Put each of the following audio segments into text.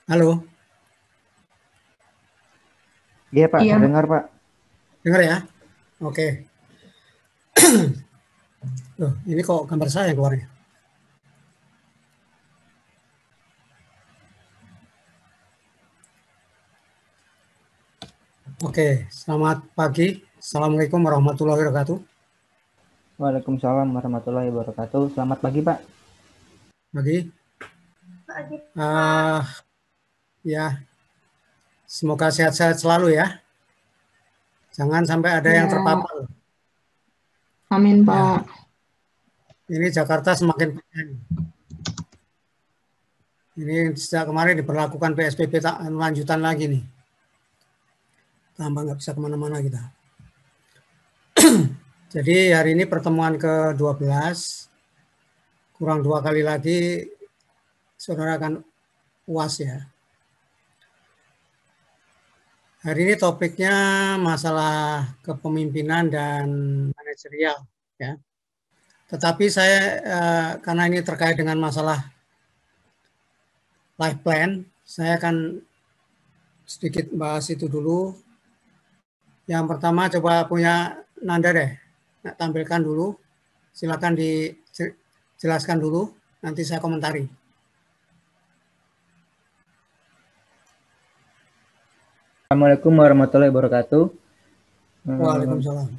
Halo, Iya Pak, Iya, terdengar Pak. dengar ya? Oke. Loh, ini kok gambar saya yang keluarnya? Oke, selamat pagi. Assalamualaikum warahmatullahi wabarakatuh. Waalaikumsalam warahmatullahi wabarakatuh. Selamat pagi Pak. Pagi. Ah, ya, semoga sehat-sehat selalu ya. Jangan sampai ada yang ya, terpapar. amin Ya, Pak. ini Jakarta semakin panas. Ini sejak kemarin diberlakukan PSBB lanjutan lagi nih. Tambah nggak bisa kemana-mana kita. Jadi hari ini pertemuan ke-12. Kurang 2 kali lagi saudara akan UAS ya. Hari ini topiknya masalah kepemimpinan dan manajerial ya. Tetapi saya karena ini terkait dengan masalah life plan, saya akan sedikit bahas itu dulu. Yang pertama coba punya Nanda deh, tampilkan dulu. Silakan dijelaskan dulu, nanti saya komentari. Assalamualaikum warahmatullahi wabarakatuh. Waalaikumsalam.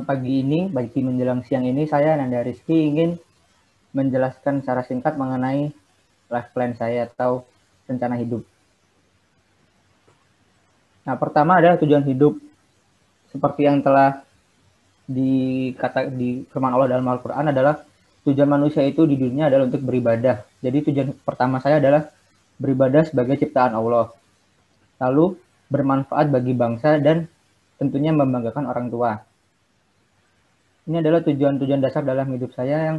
Pagi menjelang siang ini, saya Nanda Rizky ingin menjelaskan secara singkat mengenai life plan saya atau rencana hidup. Nah, pertama adalah tujuan hidup. Seperti yang telah di firman Allah dalam Al-Quran adalah tujuan manusia itu di dunia adalah untuk beribadah. Jadi tujuan pertama saya adalah beribadah sebagai ciptaan Allah. Lalu bermanfaat bagi bangsa dan tentunya membanggakan orang tua. Ini adalah tujuan-tujuan dasar dalam hidup saya yang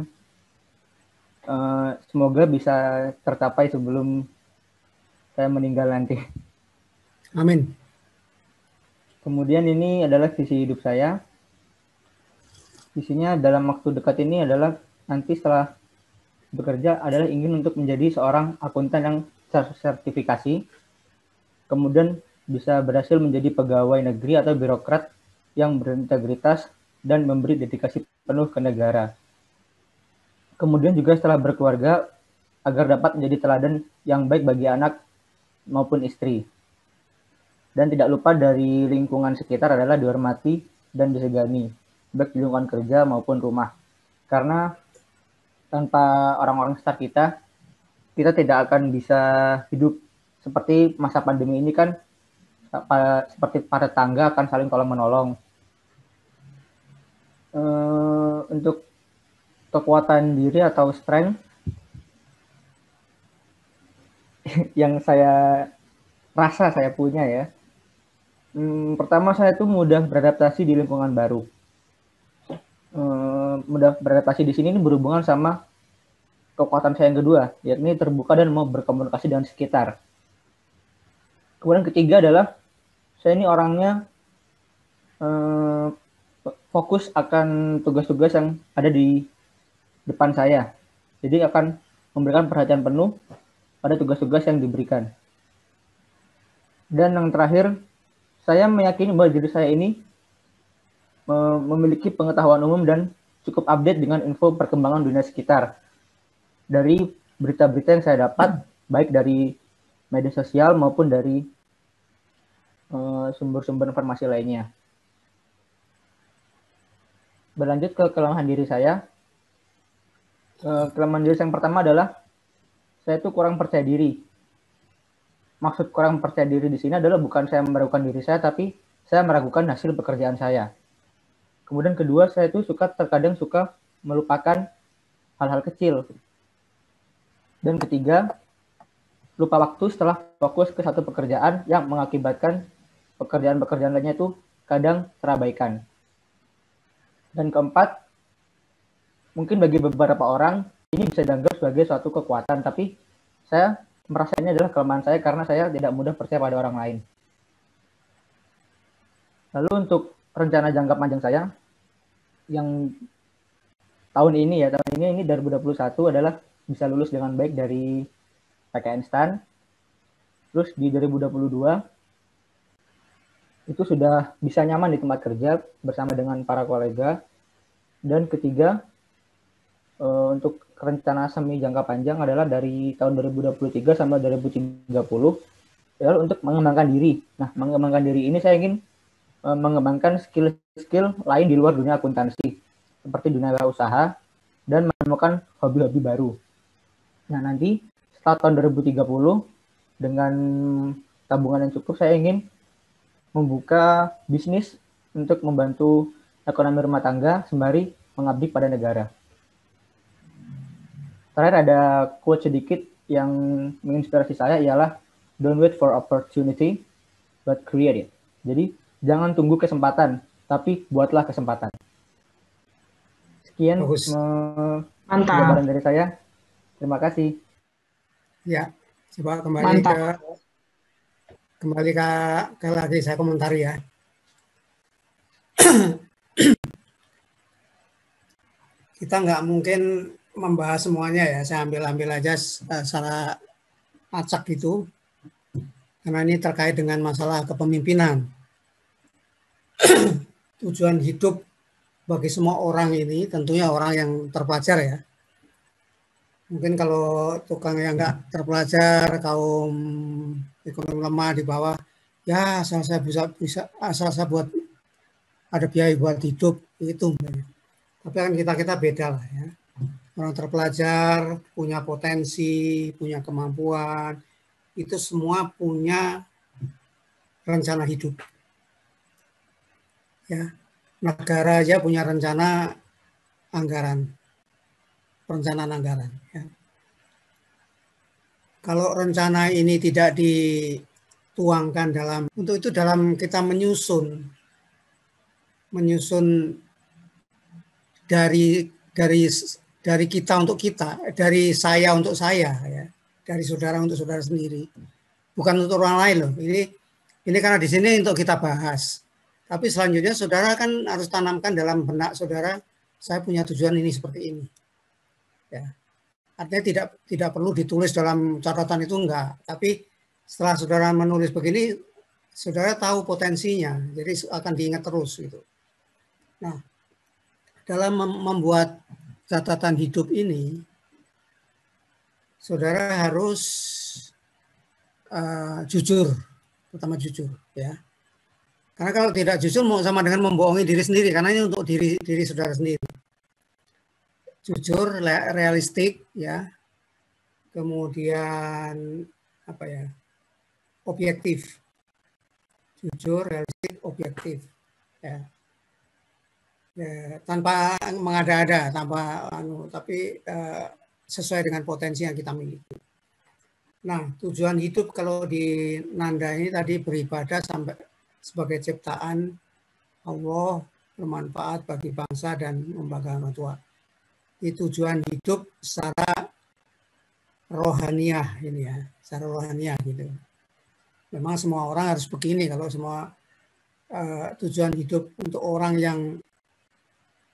semoga bisa tercapai sebelum saya meninggal nanti. Amin. Kemudian ini adalah visi hidup saya. Visinya dalam waktu dekat ini adalah nanti setelah bekerja adalah ingin untuk menjadi seorang akuntan yang sertifikasi, kemudian bisa berhasil menjadi pegawai negeri atau birokrat yang berintegritas dan memberi dedikasi penuh ke negara. Kemudian juga setelah berkeluarga agar dapat menjadi teladan yang baik bagi anak maupun istri. Dan tidak lupa dari lingkungan sekitar adalah dihormati dan disegani, baik di lingkungan kerja maupun rumah. Karena tanpa orang-orang sekitar kita, kita tidak akan bisa hidup seperti masa pandemi ini kan, seperti para tetangga akan saling tolong menolong. Untuk kekuatan diri atau strength yang saya rasa saya punya ya. Pertama saya tuh mudah beradaptasi di lingkungan baru. Mudah beradaptasi di sini ini berhubungan sama kekuatan saya yang kedua, yakni terbuka dan mau berkomunikasi dengan sekitar. Kemudian ketiga adalah saya ini orangnya fokus akan tugas-tugas yang ada di depan saya. Jadi akan memberikan perhatian penuh pada tugas-tugas yang diberikan. Dan yang terakhir, saya meyakini bahwa diri saya ini memiliki pengetahuan umum dan cukup update dengan info perkembangan dunia sekitar. Dari berita-berita yang saya dapat, baik dari media sosial maupun dari sumber-sumber informasi lainnya. Berlanjut ke kelemahan diri saya. Kelemahan diri yang pertama adalah saya itu kurang percaya diri. Maksud kurang percaya diri di sini adalah bukan saya meragukan diri saya, tapi saya meragukan hasil pekerjaan saya. Kemudian kedua, saya itu terkadang suka melupakan hal-hal kecil. Dan ketiga, lupa waktu setelah fokus ke satu pekerjaan yang mengakibatkan pekerjaan-pekerjaan lainnya itu kadang terabaikan. Dan keempat, mungkin bagi beberapa orang ini bisa dianggap sebagai suatu kekuatan, tapi saya merasa ini adalah kelemahan saya karena saya tidak mudah percaya pada orang lain. Lalu untuk rencana jangka panjang saya yang tahun ini 2021 adalah bisa lulus dengan baik dari pakai instan. Terus di 2022 itu sudah bisa nyaman di tempat kerja bersama dengan para kolega. Dan ketiga, untuk rencana semi jangka panjang adalah dari tahun 2023 sampai 2030 adalah untuk mengembangkan diri. Nah, mengembangkan diri ini saya ingin mengembangkan skill-skill lain di luar dunia akuntansi, seperti dunia usaha, dan menemukan hobi-hobi baru. Nah, nanti setelah tahun 2030, dengan tabungan yang cukup, saya ingin membuka bisnis untuk membantu ekonomi rumah tangga sembari mengabdi pada negara. Terakhir ada quote sedikit yang menginspirasi saya, ialah don't wait for opportunity, but create it. Jadi, jangan tunggu kesempatan, tapi buatlah kesempatan. Sekian penjabaran dari saya. Terima kasih. Ya, coba kembali ke lagi saya komentari ya. Kita nggak mungkin membahas semuanya ya, saya ambil aja secara acak gitu, karena ini terkait dengan masalah kepemimpinan. Tujuan hidup bagi semua orang ini tentunya orang yang terpelajar ya. Mungkin kalau tukang yang nggak terpelajar, kaum ekonomi lemah di bawah, ya asal saya bisa asal saya buat ada biaya buat hidup itu. Tapi kan kita beda lah ya. Orang terpelajar punya potensi, punya kemampuan, itu semua punya rencana hidup. Ya, negara aja punya rencana anggaran, perencanaan anggaran. Ya. Kalau rencana ini tidak dituangkan untuk itu dalam kita menyusun dari kita untuk kita, dari saya untuk saya, ya, dari saudara untuk saudara sendiri, bukan untuk orang lain loh. Ini karena di sini untuk kita bahas. Tapi selanjutnya saudara kan harus tanamkan dalam benak saudara, saya punya tujuan ini seperti ini. Ya. Artinya tidak perlu ditulis dalam catatan itu enggak. Tapi setelah saudara menulis begini, saudara tahu potensinya, jadi akan diingat terus gitu. Nah, dalam membuat catatan hidup ini, saudara harus jujur, pertama jujur, ya. Karena kalau tidak jujur mau sama dengan membohongi diri sendiri, karena ini untuk diri saudara sendiri. Jujur, realistik, ya. Kemudian apa ya? Objektif. Jujur, realistik, objektif, ya. Ya, tanpa mengada-ada, tapi sesuai dengan potensi yang kita miliki. Nah, tujuan hidup kalau di Nanda ini tadi beribadah sampai sebagai ciptaan Allah, bermanfaat bagi bangsa dan membanggakan orang tua. Itu tujuan hidup secara rohaniah ini ya, secara rohaniah gitu. Memang semua orang harus begini, kalau semua tujuan hidup untuk orang yang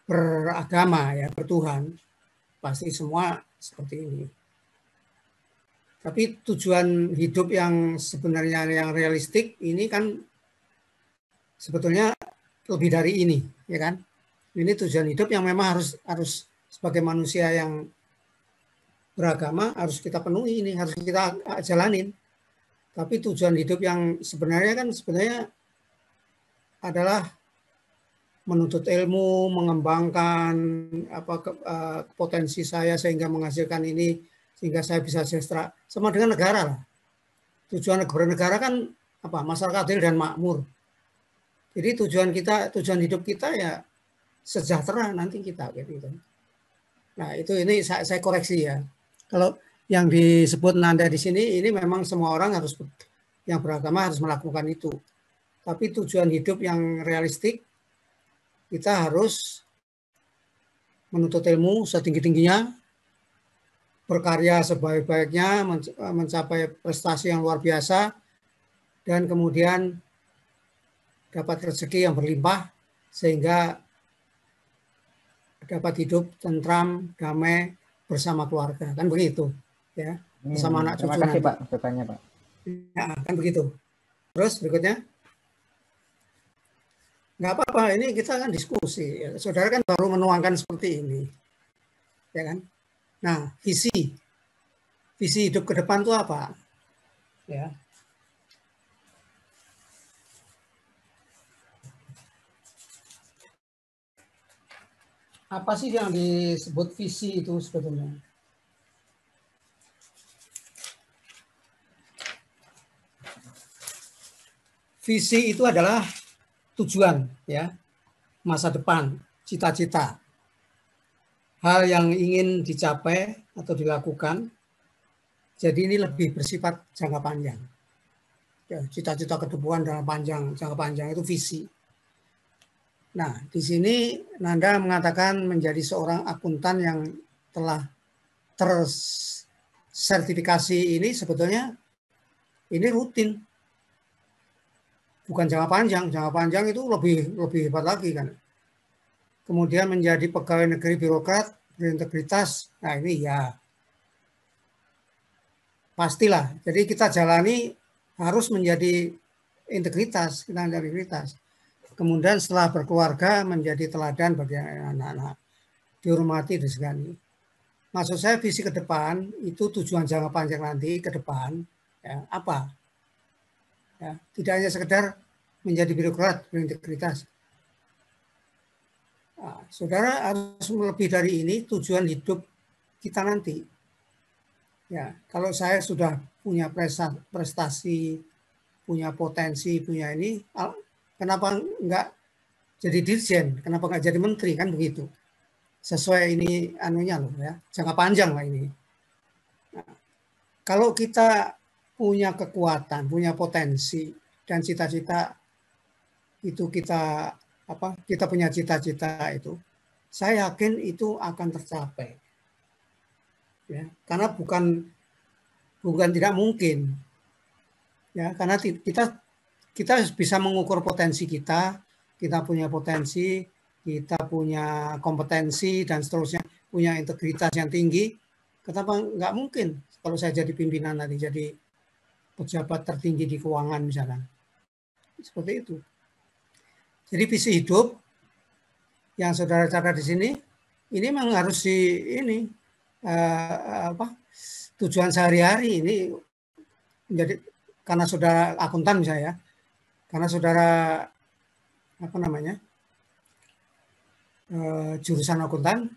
beragama ya, bertuhan, pasti semua seperti ini. Tapi tujuan hidup yang sebenarnya yang realistik ini kan sebetulnya lebih dari ini, ya kan? Ini tujuan hidup yang memang harus sebagai manusia yang beragama harus kita penuhi, ini harus kita jalanin. Tapi tujuan hidup yang sebenarnya adalah menuntut ilmu, mengembangkan potensi saya sehingga menghasilkan ini, sehingga saya bisa sejahtera. Sama dengan negara lah. Tujuan bernegara kan apa? Masyarakat adil dan makmur. Jadi tujuan hidup kita ya sejahtera nanti kita gitu. Nah, ini saya koreksi ya. Kalau yang disebut Nanda di sini, ini memang semua orang yang beragama harus melakukan itu. Tapi tujuan hidup yang realistik, kita harus menuntut ilmu setinggi-tingginya, berkarya sebaik-baiknya, mencapai prestasi yang luar biasa, dan kemudian dapat rezeki yang berlimpah, sehingga dapat hidup tentram, damai, bersama keluarga. Kan begitu, ya. bersama anak cucu. Terima kasih nanti. Pak masukannya Pak. Ya, kan begitu. Terus berikutnya, nggak apa-apa, ini kita kan diskusi. Saudara kan baru menuangkan seperti ini, ya kan? Nah, visi hidup ke depan itu apa? Ya. Apa sih yang disebut visi itu sebetulnya? Visi itu adalah tujuan, ya, masa depan, cita-cita, hal yang ingin dicapai atau dilakukan. Jadi ini lebih bersifat jangka panjang. Ya, cita-cita ke depan dalam jangka panjang itu visi. Nah, di sini Nanda mengatakan menjadi seorang akuntan yang telah tersertifikasi ini sebetulnya ini rutin. Bukan jangka panjang. Jangka panjang itu lebih hebat lagi kan. Kemudian menjadi pegawai negeri birokrat berintegritas. Nah, ini ya pastilah. Jadi kita jalani harus menjadi integritas, kita menjadi integritas. Kemudian setelah berkeluarga menjadi teladan bagi anak-anak, dihormati, disegani. Maksud saya visi ke depan itu tujuan jangka panjang nanti ke depan, ya, apa? Ya, tidak hanya sekedar menjadi birokrat berintegritas. Nah, saudara harus lebih dari ini tujuan hidup kita nanti. Ya, kalau saya sudah punya prestasi, punya potensi, punya ini, kenapa enggak jadi dirjen? Kenapa enggak jadi menteri? Kan begitu. Sesuai ini anunya loh ya, jangka panjang lah ini. Nah, kalau kita punya kekuatan, punya potensi dan cita-cita itu kita punya cita-cita itu, saya yakin itu akan tercapai. Ya, karena bukan tidak mungkin. Ya, karena kita bisa mengukur potensi kita punya potensi, kita punya kompetensi dan seterusnya, punya integritas yang tinggi. Kenapa nggak mungkin kalau saya jadi pimpinan nanti, jadi pejabat tertinggi di keuangan misalnya. Seperti itu. Jadi visi hidup yang saudara catat di sini, ini memang harus tujuan sehari-hari ini menjadi, karena saudara akuntan misalnya, karena saudara jurusan akuntan,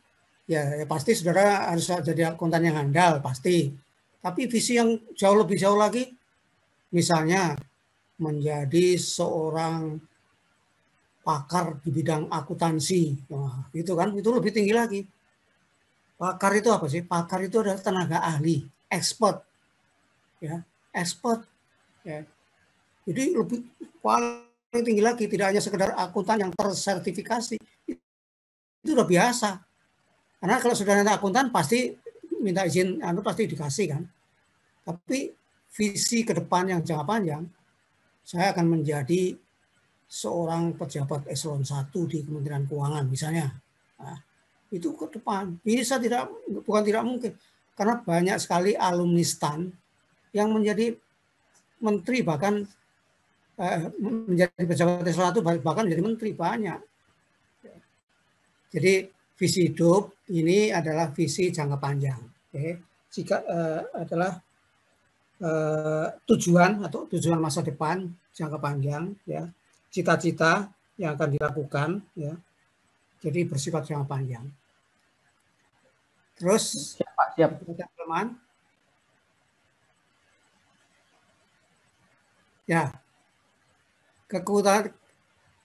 ya pasti saudara harus jadi akuntan yang handal, pasti. Tapi visi yang lebih jauh lagi, misalnya menjadi seorang pakar di bidang akuntansi, nah, itu kan itu lebih tinggi lagi. Pakar itu apa sih? Pakar itu adalah tenaga ahli, expert, ya, expert. Ya. Jadi lebih paling tinggi lagi, tidak hanya sekedar akuntan yang tersertifikasi, itu udah biasa. Karena kalau sudah nanti akuntan pasti minta izin, pasti dikasih kan. Tapi visi ke depan yang jangka panjang, saya akan menjadi seorang pejabat eselon 1 di Kementerian Keuangan misalnya. Nah, itu ke depan. Bukan tidak mungkin. Karena banyak sekali alumni STAN yang menjadi menteri, bahkan menjadi pejabat eselon 1, bahkan menjadi menteri, banyak. Jadi visi hidup ini adalah visi jangka panjang. Jika adalah tujuan masa depan jangka panjang, ya, cita-cita yang akan dilakukan, ya, jadi bersifat jangka panjang. Terus siap. Teman-teman, ya,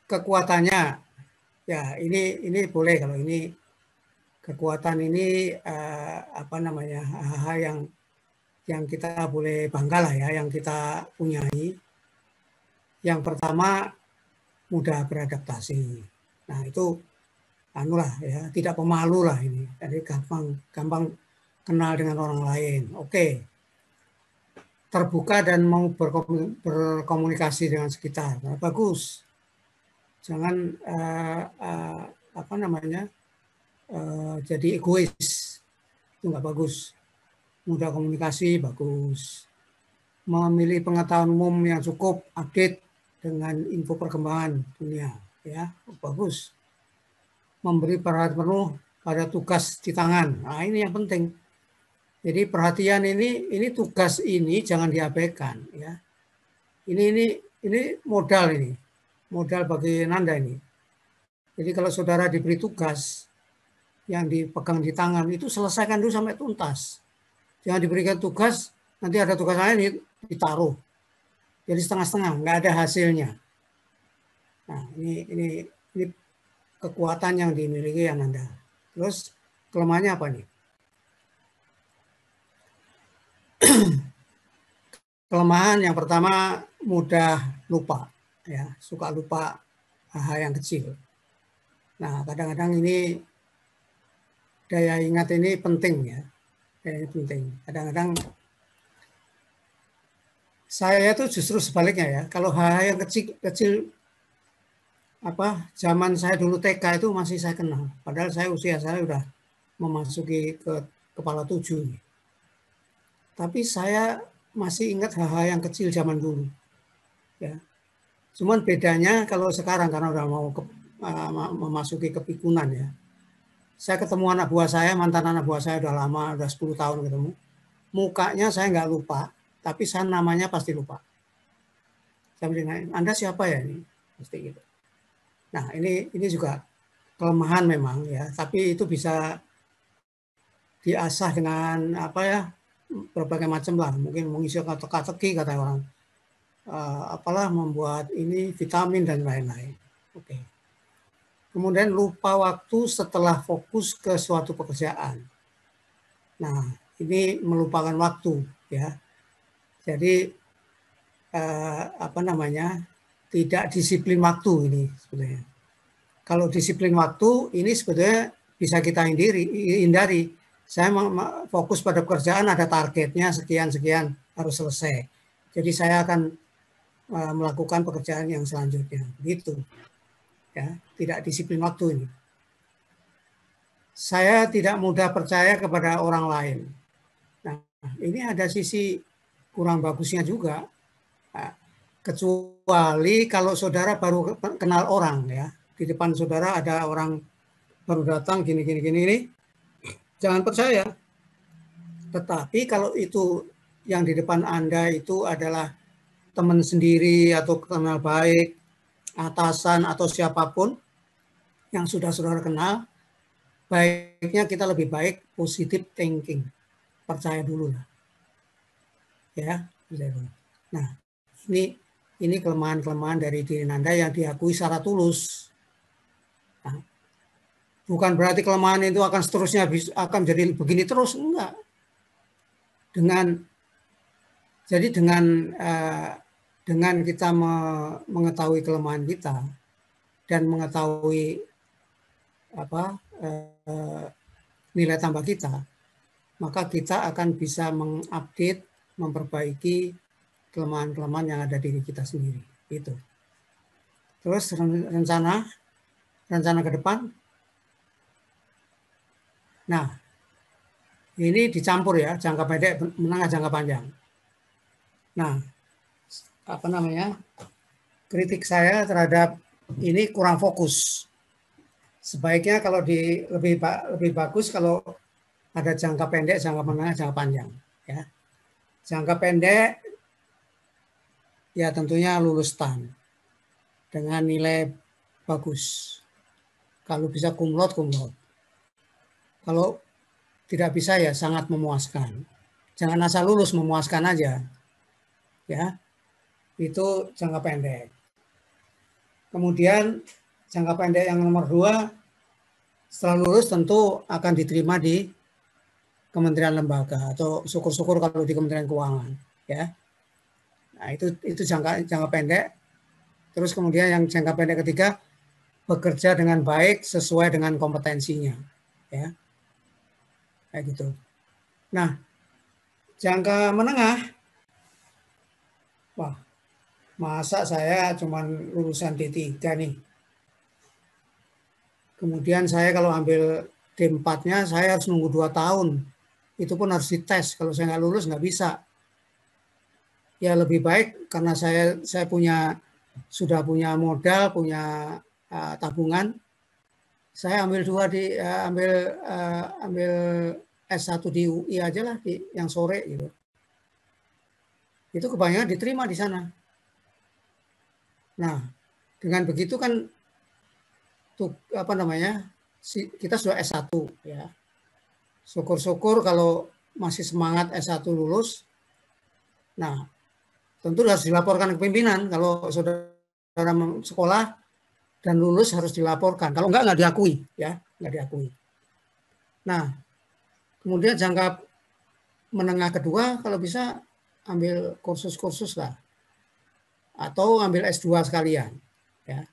kekuatannya, ya ini boleh kalau ini kekuatan ini hal yang kita boleh bangga lah ya, yang kita punyai. Yang pertama, mudah beradaptasi. Nah, itu ya, tidak pemalu lah ini. Jadi gampang kenal dengan orang lain. Oke. Terbuka dan mau berkomunikasi dengan sekitar. Nah, bagus. Jangan jadi egois. Itu nggak bagus. mudah komunikasi, bagus. Memiliki pengetahuan umum yang cukup, update dengan info perkembangan dunia, ya, bagus. Memberi perhatian penuh pada tugas di tangan. Nah, ini yang penting. Jadi perhatian ini tugas ini jangan diabaikan, ya. Ini modal ini. Modal bagi Nanda ini. Jadi kalau saudara diberi tugas yang dipegang di tangan itu selesaikan dulu sampai tuntas. Jangan diberikan tugas nanti ada tugas lain ditaruh. Jadi setengah-setengah, nggak ada hasilnya. Nah, ini kekuatan yang dimiliki Ananda. Terus kelemahannya apa nih? Kelemahan yang pertama mudah lupa, ya, suka lupa hal yang kecil. Nah, kadang-kadang ini daya ingat ini penting, ya, daya penting. Kadang-kadang saya itu justru sebaliknya, ya, kalau hal yang kecil zaman saya dulu TK itu masih saya kenal, padahal usia saya udah memasuki ke kepala 7. Tapi saya masih ingat hal-hal yang kecil zaman dulu, ya. Cuman bedanya kalau sekarang karena udah mau memasuki kepikunan, ya. Saya ketemu anak buah saya, mantan anak buah saya udah lama, udah 10 tahun ketemu. Mukanya saya nggak lupa, tapi saya namanya pasti lupa. Saya bilang, Anda siapa ya ini? Pasti gitu. Nah, ini juga kelemahan memang, ya, tapi itu bisa diasah dengan berbagai macam lah, mungkin mengisi teka-teki kata orang, membuat ini vitamin dan lain-lain. Oke. Kemudian lupa waktu setelah fokus ke suatu pekerjaan. Nah, ini melupakan waktu, ya. Jadi tidak disiplin waktu ini sebenarnya. Kalau disiplin waktu ini sebetulnya bisa kita hindari. Saya fokus pada pekerjaan, ada targetnya sekian harus selesai. Jadi saya akan melakukan pekerjaan yang selanjutnya. Gitu. Ya, tidak disiplin waktu ini. Saya tidak mudah percaya kepada orang lain. Nah, ini ada sisi kurang bagusnya juga. Nah, kecuali kalau saudara baru kenal orang, ya. Di depan saudara ada orang baru datang gini ini. Jangan percaya. Tetapi kalau itu yang di depan Anda itu adalah teman sendiri atau kenal baik, atasan atau siapapun yang sudah saudara kenal, baiknya kita lebih baik positive thinking. Percaya dulu lah. Ya, percaya dulu. Nah, ini kelemahan-kelemahan dari diri Anda yang diakui secara tulus. Nah, bukan berarti kelemahan itu akan seterusnya akan jadi begini terus, enggak. Dengan kita mengetahui kelemahan kita dan mengetahui nilai tambah kita, maka kita akan bisa mengupdate, memperbaiki kelemahan-kelemahan yang ada di diri kita sendiri. Itu. Terus rencana ke depan. Nah, ini dicampur, ya, jangka pendek, menengah, jangka panjang. Nah, kritik saya terhadap ini kurang fokus. Sebaiknya kalau lebih bagus kalau ada jangka pendek, jangka menengah, jangka panjang, ya. Jangka pendek, ya tentunya lulus STAN dengan nilai bagus. Kalau bisa cum laude. Kalau tidak bisa, ya sangat memuaskan. Jangan asal lulus, memuaskan aja. Ya, itu jangka pendek. Kemudian jangka pendek yang nomor 2, setelah lulus tentu akan diterima di kementerian lembaga atau syukur-syukur kalau di Kementerian Keuangan, ya. Nah, itu jangka pendek. Terus kemudian yang jangka pendek ketiga, bekerja dengan baik sesuai dengan kompetensinya, ya. Kayak gitu. Nah, jangka menengah, wah, masa saya cuma lulusan D3 nih. Kemudian saya kalau ambil D4-nya saya harus nunggu 2 tahun Itu pun harus dites. Kalau saya nggak lulus nggak bisa. Ya lebih baik karena saya sudah punya modal, punya tabungan. Saya ambil ambil S1 di UI aja lah, yang sore gitu. Itu kebanyakan diterima di sana. Nah, dengan begitu kan kita sudah S1 ya. Syukur-syukur kalau masih semangat S1 lulus. Nah, tentu harus dilaporkan ke pimpinan. Kalau saudara sekolah dan lulus harus dilaporkan. Kalau nggak diakui ya, nggak diakui. Nah, kemudian jangka menengah kedua kalau bisa ambil kursus-kursus lah. Atau ambil S2 sekalian. Ya.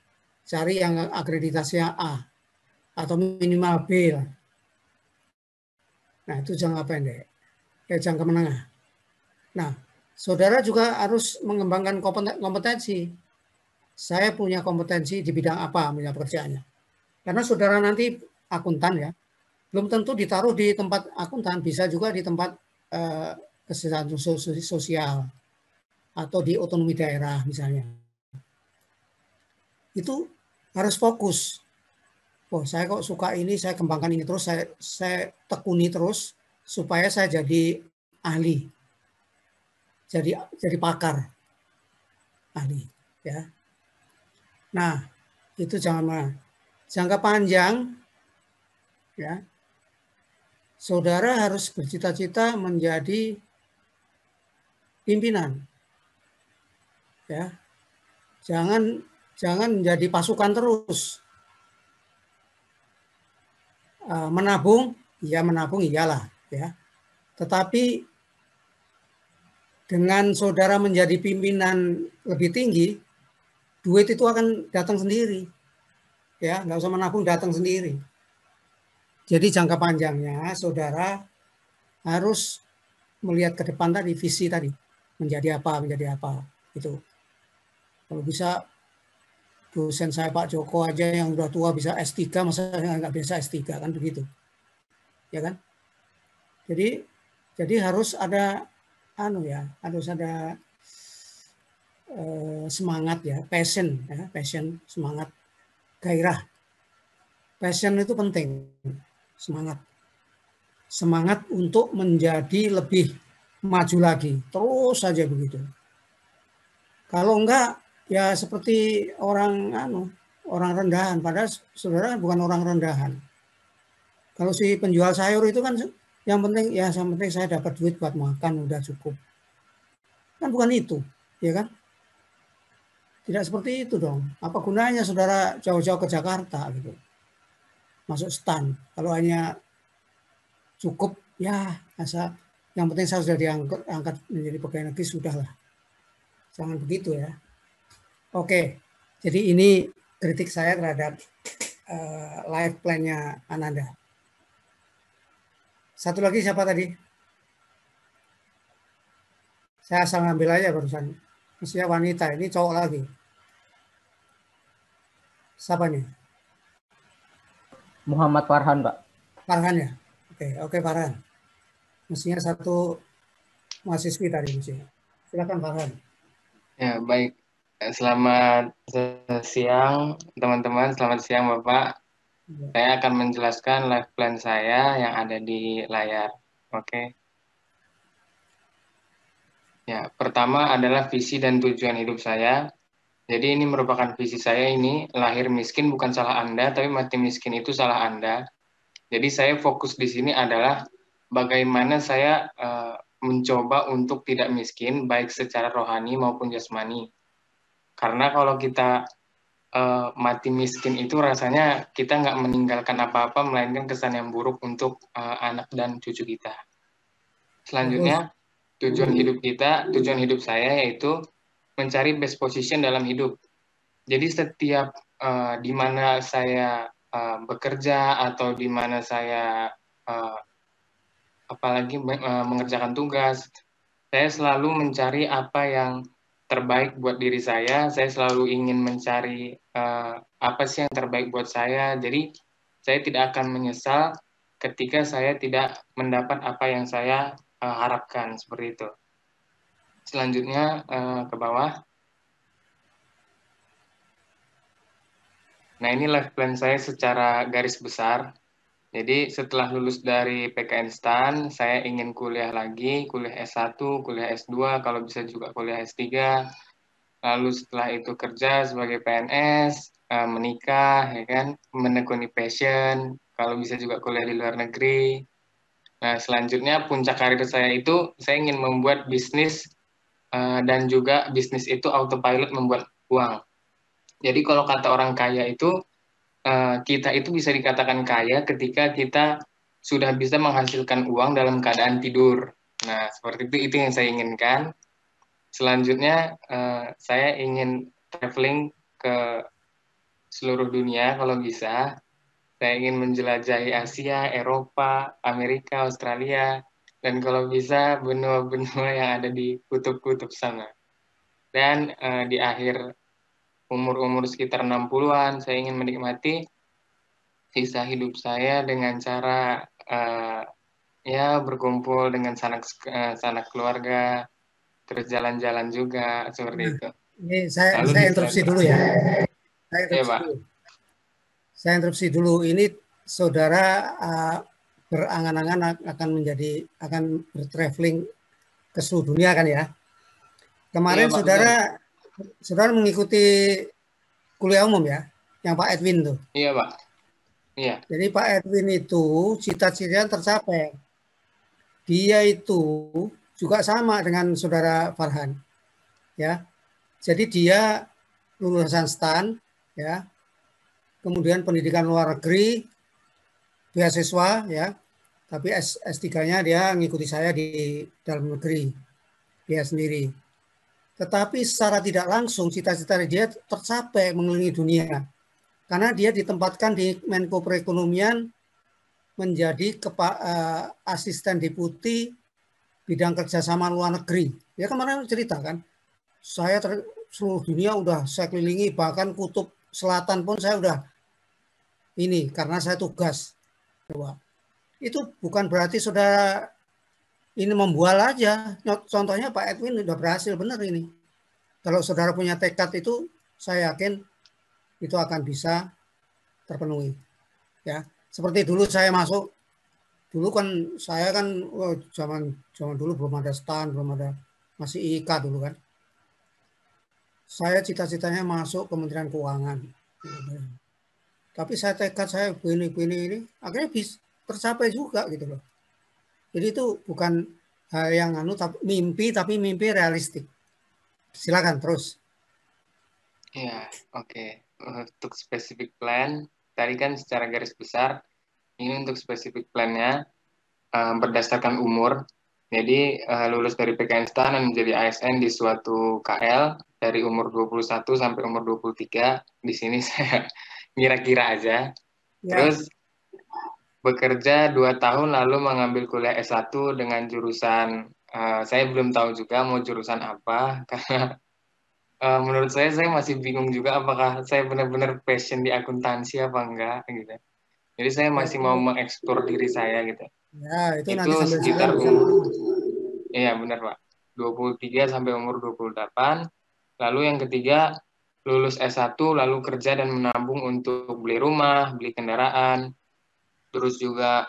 Cari yang akreditasinya A atau minimal B lah. Nah, itu jangka pendek. Jangka menengah. Nah, saudara juga harus mengembangkan kompetensi. Saya punya kompetensi di bidang apa punya pekerjaannya. Karena saudara nanti akuntan ya, belum tentu ditaruh di tempat akuntan, bisa juga di tempat kesejahteraan sosial atau di otonomi daerah misalnya. Itu harus fokus. Oh, saya kok suka ini, saya kembangkan ini terus, saya tekuni terus supaya saya jadi ahli, jadi pakar ahli, ya. Nah, itu jangka panjang, ya. Saudara harus bercita-cita menjadi pimpinan, ya. Jangan menjadi pasukan terus. Menabung iyalah, ya. Tetapi dengan saudara menjadi pimpinan lebih tinggi, duit itu akan datang sendiri, ya, nggak usah menabung, datang sendiri. Jadi jangka panjangnya saudara harus melihat ke depan tadi, visi tadi, menjadi apa itu. Kalau bisa dosen saya Pak Joko aja yang udah tua bisa S3, masa nggak bisa S3 kan begitu, ya kan? Jadi harus ada harus ada semangat ya, passion, semangat, gairah. Passion itu penting, semangat untuk menjadi lebih maju lagi, terus saja begitu. Kalau enggak ya seperti orang rendahan, padahal saudara bukan orang rendahan. Kalau si penjual sayur itu kan yang penting saya dapat duit buat makan, udah cukup. Kan bukan itu, ya kan? Tidak seperti itu dong. Apa gunanya saudara jauh-jauh ke Jakarta gitu, masuk stan. Kalau hanya cukup ya yang penting saya sudah diangkat menjadi pegawai negeri, sudahlah. Jangan begitu ya. Oke, jadi ini kritik saya terhadap life plan-nya Ananda. Satu lagi siapa tadi? Saya asal ngambil aja barusan. Mestinya wanita, ini cowok lagi. Siapa nih? Muhammad Farhan, Pak. Farhan ya? Oke Farhan. Mestinya satu mahasiswi tadi mestinya. Silakan Farhan. Ya, baik. Selamat siang teman-teman, selamat siang Bapak. Saya akan menjelaskan life plan saya yang ada di layar. Oke. Ya, pertama adalah visi dan tujuan hidup saya. Jadi ini merupakan visi saya ini, lahir miskin bukan salah Anda, tapi mati miskin itu salah Anda. Jadi saya fokus di sini adalah bagaimana saya mencoba untuk tidak miskin, baik secara rohani maupun jasmani. Karena kalau kita mati miskin itu rasanya kita nggak meninggalkan apa-apa, melainkan kesan yang buruk untuk anak dan cucu kita. Selanjutnya, tujuan hidup saya yaitu mencari best position dalam hidup. Jadi setiap di mana saya bekerja atau di mana saya apalagi mengerjakan tugas, saya selalu mencari apa yang terbaik buat diri saya selalu ingin mencari apa sih yang terbaik buat saya. Jadi saya tidak akan menyesal ketika saya tidak mendapat apa yang saya harapkan, seperti itu. Selanjutnya ke bawah. Nah, ini life plan saya secara garis besar. Jadi setelah lulus dari PKN STAN, saya ingin kuliah lagi, kuliah S1, kuliah S2, kalau bisa juga kuliah S3. Lalu setelah itu kerja sebagai PNS, menikah, ya kan, menekuni passion, kalau bisa juga kuliah di luar negeri. Nah, selanjutnya puncak karir saya itu, saya ingin membuat bisnis, dan juga bisnis itu autopilot membuat uang. Jadi kalau kata orang kaya itu, kita itu bisa dikatakan kaya ketika kita sudah bisa menghasilkan uang dalam keadaan tidur. Nah, seperti itu yang saya inginkan. Selanjutnya, saya ingin traveling ke seluruh dunia kalau bisa. Saya ingin menjelajahi Asia, Eropa, Amerika, Australia, dan kalau bisa benua-benua yang ada di kutub-kutub sana. Dan di akhir umur-umur sekitar 60-an, saya ingin menikmati sisa hidup saya dengan cara ya berkumpul dengan sanak keluarga, terus jalan-jalan juga seperti Nah, itu. ini Lalu saya interupsi dulu ya. Saya Iya, interupsi Pak. dulu. Saya interupsi dulu. Ini saudara berangan-angan akan bertraveling ke seluruh dunia kan ya. Iya, Kemarin Pak, betul. saudara mengikuti kuliah umum ya, yang Pak Edwin tuh. Iya, Pak. Iya. Jadi Pak Edwin itu cita-citanya tercapai. Dia itu juga sama dengan saudara Farhan, ya. Jadi dia lulusan STAN, ya. Kemudian pendidikan luar negeri, beasiswa, ya. Tapi S3-nya dia ngikuti saya di dalam negeri, dia sendiri. Tetapi secara tidak langsung cita-cita dia tercapai mengelilingi dunia. Karena dia ditempatkan di Menko Perekonomian menjadi asisten deputi bidang kerjasama luar negeri. Ya kemarin cerita kan, saya seluruh dunia udah saya kelilingi, bahkan kutub selatan pun saya udah ini karena saya tugas. Coba. Itu bukan berarti saudara ini membual aja. Contohnya Pak Edwin udah berhasil benar ini. Kalau saudara punya tekad itu, saya yakin itu akan bisa terpenuhi. Ya, seperti dulu saya masuk, dulu kan saya kan zaman dulu belum ada STAN, belum ada, masih IIK dulu kan. Saya cita-citanya masuk Kementerian Keuangan. Tapi saya tekad saya ini, akhirnya bisa tercapai juga gitu loh. Jadi itu bukan hal yang mimpi, tapi mimpi realistik. Silakan terus. Iya, oke. Untuk spesifik plan, tadi kan secara garis besar, ini untuk spesifik plannya berdasarkan umur. Jadi lulus dari PKN STAN dan menjadi ASN di suatu KL dari umur 21 sampai umur 23. Di sini saya kira-kira aja. Ya. Terus bekerja 2 tahun lalu mengambil kuliah S1 dengan jurusan, saya belum tahu juga mau jurusan apa, karena menurut saya masih bingung juga apakah saya benar-benar passion di akuntansi apa enggak gitu. Jadi saya masih mau mengeksplor diri saya gitu. Ya, itu nanti Itu sambil sekitar iya benar Pak. 23 sampai umur 28. Lalu yang ketiga lulus S1 lalu kerja dan menabung untuk beli rumah, beli kendaraan. Terus juga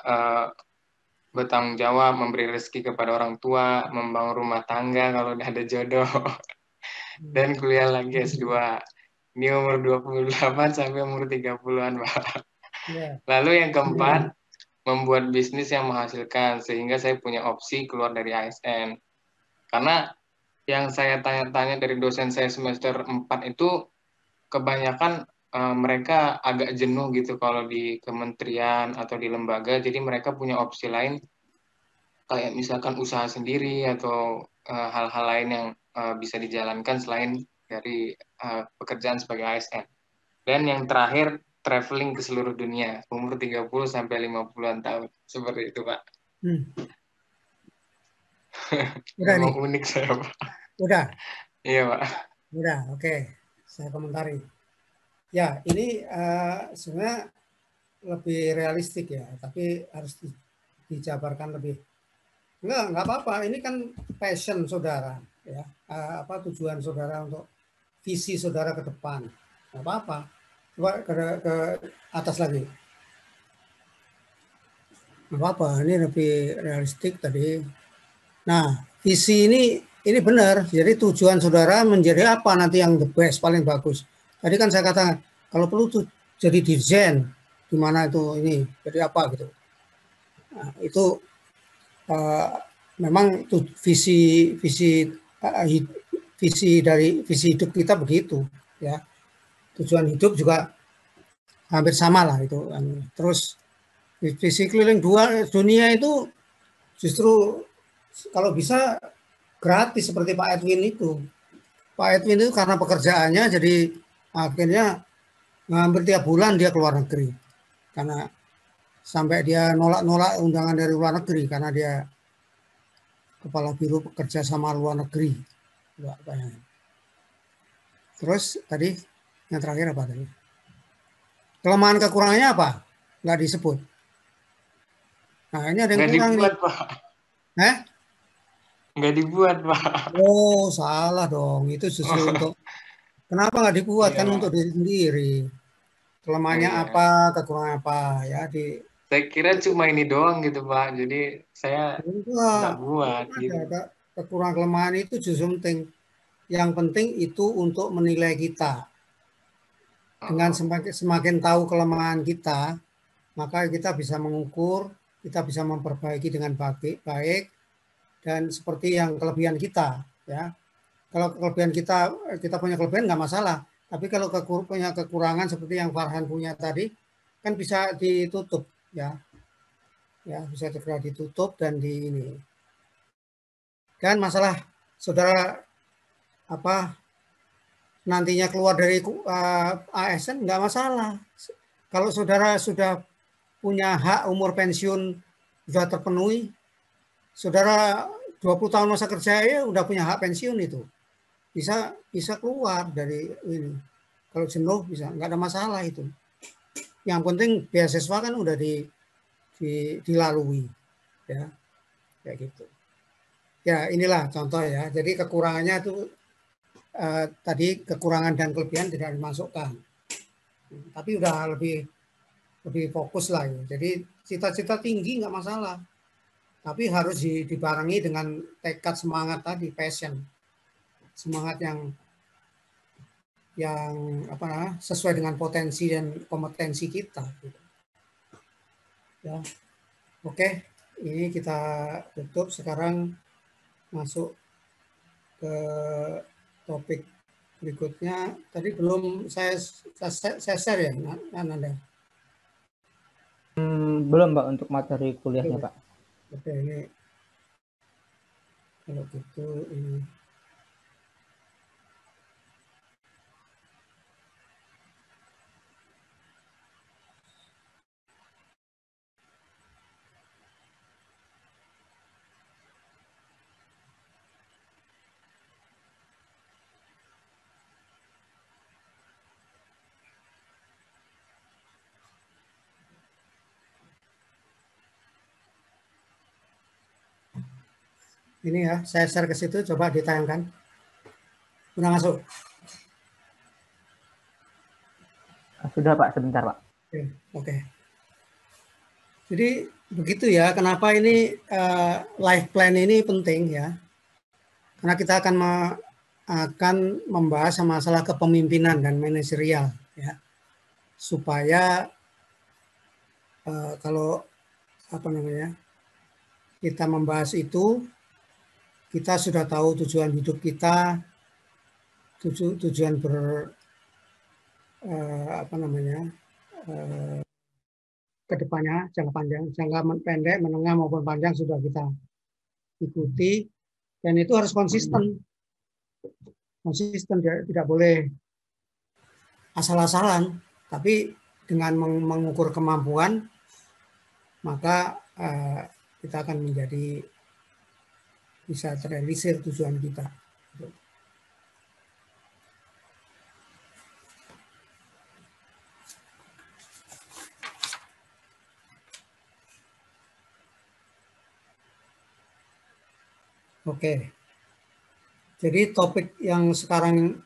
bertanggung jawab, memberi rezeki kepada orang tua, membangun rumah tangga kalau udah ada jodoh. Dan kuliah lagi S2. Ini umur 28 sampai umur 30-an, Pak. Ya. Lalu yang keempat, membuat bisnis yang menghasilkan, sehingga saya punya opsi keluar dari ASN. Karena yang saya tanya-tanya dari dosen saya semester 4 itu, kebanyakan mereka agak jenuh gitu kalau di kementerian atau di lembaga, jadi mereka punya opsi lain, kayak misalkan usaha sendiri atau hal-hal lain yang bisa dijalankan selain dari pekerjaan sebagai ASN. Dan yang terakhir, traveling ke seluruh dunia, umur 30 sampai 50-an tahun. Seperti itu, Pak. Udah Memang nih. unik saya, Pak. Udah. Iya, Pak. Udah, oke. Saya komentari. Ya, ini sebenarnya lebih realistik ya, tapi harus dijabarkan lebih. Enggak apa-apa. Ini kan passion saudara, ya. Apa tujuan saudara untuk visi saudara ke depan. Enggak apa-apa. Coba ke atas lagi. Enggak apa-apa. Ini lebih realistik tadi. Nah, visi ini benar. Jadi tujuan saudara menjadi apa nanti yang the best, paling bagus. Tadi kan saya katakan kalau perlu tuh jadi dirjen, di mana itu ini jadi apa gitu. Nah, itu memang visi dari visi hidup kita begitu ya. Tujuan hidup juga hampir sama lah itu. Terus visi keliling dunia itu justru kalau bisa gratis seperti Pak Edwin itu. Pak Edwin itu karena pekerjaannya jadi akhirnya hampir tiap bulan dia keluar negeri karena sampai dia nolak undangan dari luar negeri karena dia kepala biro kerja sama luar negeri. Terus tadi yang terakhir apa tadi? Kelemahan kekurangannya apa? Nggak disebut. Nah ini ada yang Nggak kurang dibuat, nih. Pak. Nggak dibuat, Pak. Oh salah dong. Itu justru untuk kenapa nggak dibuat iya, kan Pak. untuk diri sendiri. Kelemahannya Iya. apa? Kekurangan apa? Ya Saya kira cuma ini doang gitu, Pak. Jadi saya nggak buat gitu. ada kekurangan kelemahan itu justru penting. Yang penting itu untuk menilai kita. Dengan Oh, semakin tahu kelemahan kita, maka kita bisa mengukur, kita bisa memperbaiki dengan baik, dan seperti yang kelebihan kita, ya. Kalau kelebihan kita punya kelebihan nggak masalah. Tapi kalau punya kekurangan seperti yang Farhan punya tadi, kan bisa ditutup, ya, bisa segera ditutup dan di ini. Dan masalah saudara apa nantinya keluar dari ASN nggak masalah. Kalau saudara sudah punya hak umur pensiun sudah terpenuhi, saudara 20 tahun masa kerja ya udah punya hak pensiun itu. Bisa keluar dari ini. Kalau jenuh bisa, nggak ada masalah itu. Yang penting beasiswa kan udah dilalui, ya, kayak gitu. Ya inilah contoh ya. Jadi kekurangannya itu tadi kekurangan dan kelebihan tidak dimasukkan. Tapi udah lebih fokus lah ya. Jadi cita-cita tinggi nggak masalah. Tapi harus dibarengi dengan tekad semangat tadi, passion. Semangat yang apa sesuai dengan potensi dan kompetensi kita gitu. Ya. Oke, ini kita tutup sekarang masuk ke topik berikutnya. Tadi belum saya share ya, Nanda. Belum, Pak, untuk materi kuliahnya, Pak. Oke, ini kalau gitu ini. Ini ya, saya share ke situ, coba ditayangkan. Udah masuk? Sudah, Pak, sebentar, Pak. Oke. Jadi begitu ya, kenapa ini life plan ini penting ya. Karena kita akan membahas masalah kepemimpinan dan manajerial ya. Supaya kalau apa namanya? Kita membahas itu, kita sudah tahu tujuan hidup kita, tujuan apa namanya? Kedepannya jangka panjang, jangka pendek, menengah maupun panjang sudah kita ikuti, dan itu harus konsisten, tidak boleh asal-asalan, tapi dengan mengukur kemampuan, maka kita akan bisa terrealisir tujuan kita. Oke. Jadi topik yang sekarang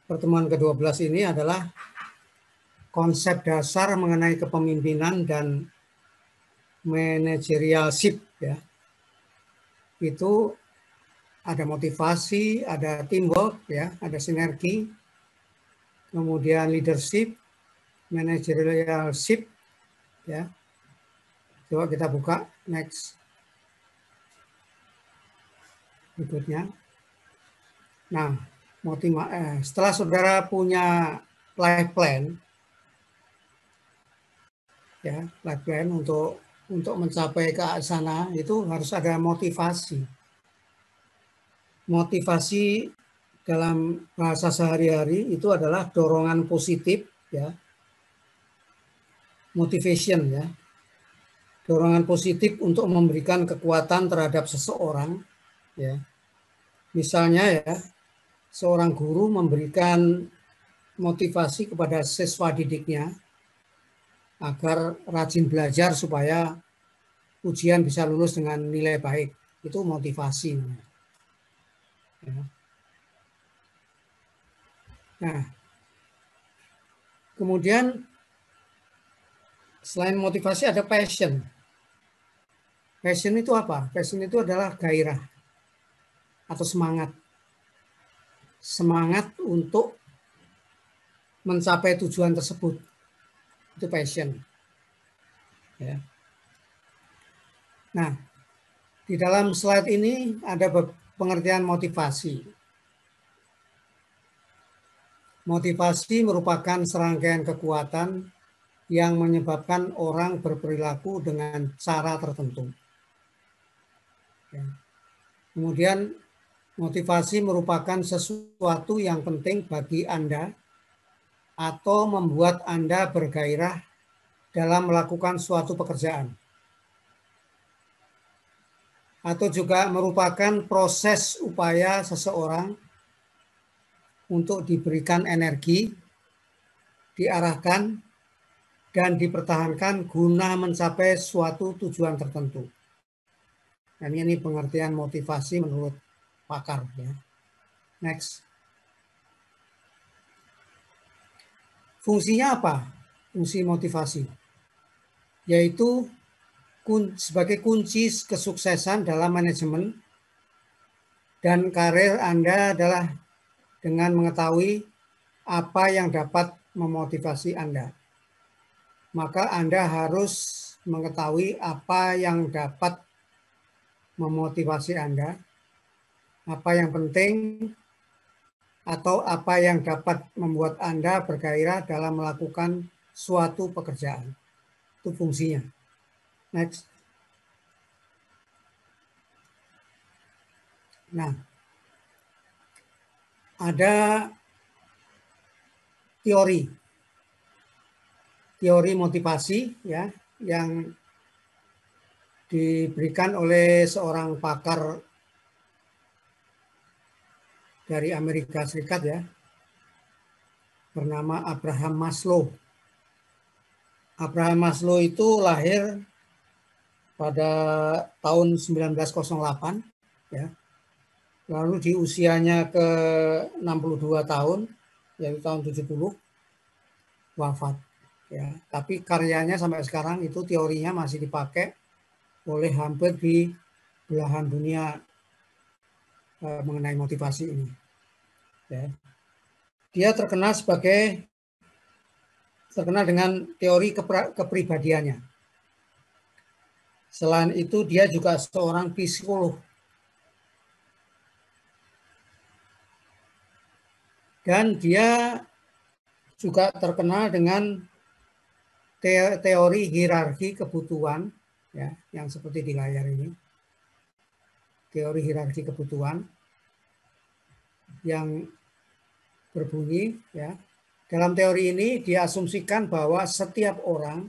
pertemuan ke-12 ini adalah konsep dasar mengenai kepemimpinan dan managerialship ya. Itu ada motivasi, ada teamwork ya, ada sinergi, kemudian leadership, managerialship ya. Coba kita buka next berikutnya. Nah, setelah saudara punya life plan ya, life plan untuk mencapai ke sana itu harus ada motivasi. Motivasi dalam bahasa sehari-hari itu adalah dorongan positif ya. Motivation ya. Dorongan positif untuk memberikan kekuatan terhadap seseorang ya. Misalnya ya, seorang guru memberikan motivasi kepada siswa didiknya agar rajin belajar supaya ujian bisa lulus dengan nilai baik. Itu motivasi. Ya. Nah, kemudian selain motivasi ada passion. Passion itu apa? Passion itu adalah gairah atau semangat. Semangat untuk mencapai tujuan tersebut. Itu passion. Ya. Nah, di dalam slide ini ada pengertian motivasi. Motivasi merupakan serangkaian kekuatan yang menyebabkan orang berperilaku dengan cara tertentu. Ya. Kemudian motivasi merupakan sesuatu yang penting bagi Anda atau membuat Anda bergairah dalam melakukan suatu pekerjaan. Atau juga merupakan proses upaya seseorang untuk diberikan energi, diarahkan, dan dipertahankan guna mencapai suatu tujuan tertentu. Dan ini pengertian motivasi menurut pakar. Ya. Next. Fungsinya apa? Fungsi motivasi. Yaitu sebagai kunci kesuksesan dalam manajemen dan karir Anda adalah dengan mengetahui apa yang dapat memotivasi Anda. Maka Anda harus mengetahui apa yang dapat memotivasi Anda, apa yang penting, atau apa yang dapat membuat Anda bergairah dalam melakukan suatu pekerjaan. Itu fungsinya. Next. Nah, ada teori motivasi ya yang diberikan oleh seorang pakar dari Amerika Serikat ya, bernama Abraham Maslow. Abraham Maslow itu lahir pada tahun 1908 ya. Lalu di usianya ke 62 tahun, yaitu tahun 70, wafat. Ya, tapi karyanya sampai sekarang itu teorinya masih dipakai oleh hampir di belahan dunia mengenai motivasi ini. Ya. Dia terkenal dengan teori kepribadiannya. Selain itu dia juga seorang psikolog. Dan dia juga terkenal dengan teori hierarki kebutuhan, ya, yang seperti di layar ini. Teori hierarki kebutuhan yang berbunyi, ya. Dalam teori ini diasumsikan bahwa setiap orang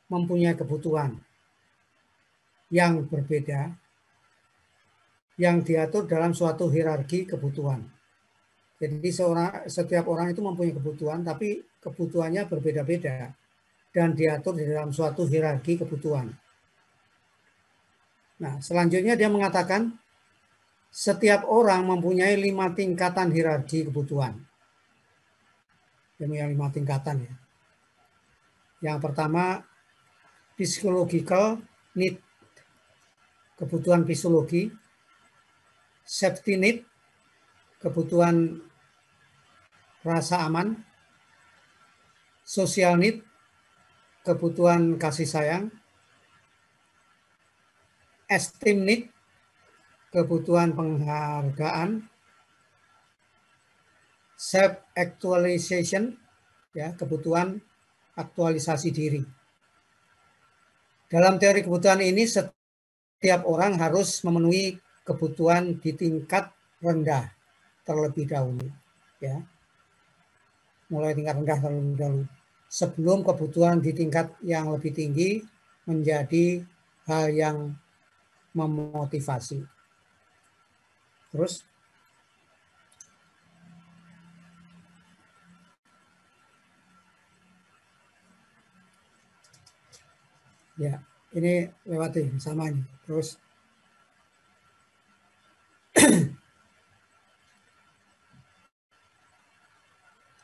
mempunyai kebutuhan yang berbeda, yang diatur dalam suatu hierarki kebutuhan. Jadi setiap orang itu mempunyai kebutuhan, tapi kebutuhannya berbeda-beda dan diatur di dalam suatu hierarki kebutuhan. Nah, selanjutnya dia mengatakan setiap orang mempunyai 5 tingkatan hierarki kebutuhan. Dia punya 5 tingkatan ya. Yang pertama, physiological need, kebutuhan fisiologi. Safety need, kebutuhan rasa aman. Social need, kebutuhan kasih sayang. Esteem need, kebutuhan penghargaan. Self actualization, ya, kebutuhan aktualisasi diri. Dalam teori kebutuhan ini setiap orang harus memenuhi kebutuhan di tingkat rendah terlebih dahulu, ya. Mulai tingkat rendah terlebih dahulu sebelum kebutuhan di tingkat yang lebih tinggi menjadi hal yang memotivasi. Terus ya, ini lewati sama ini. Terus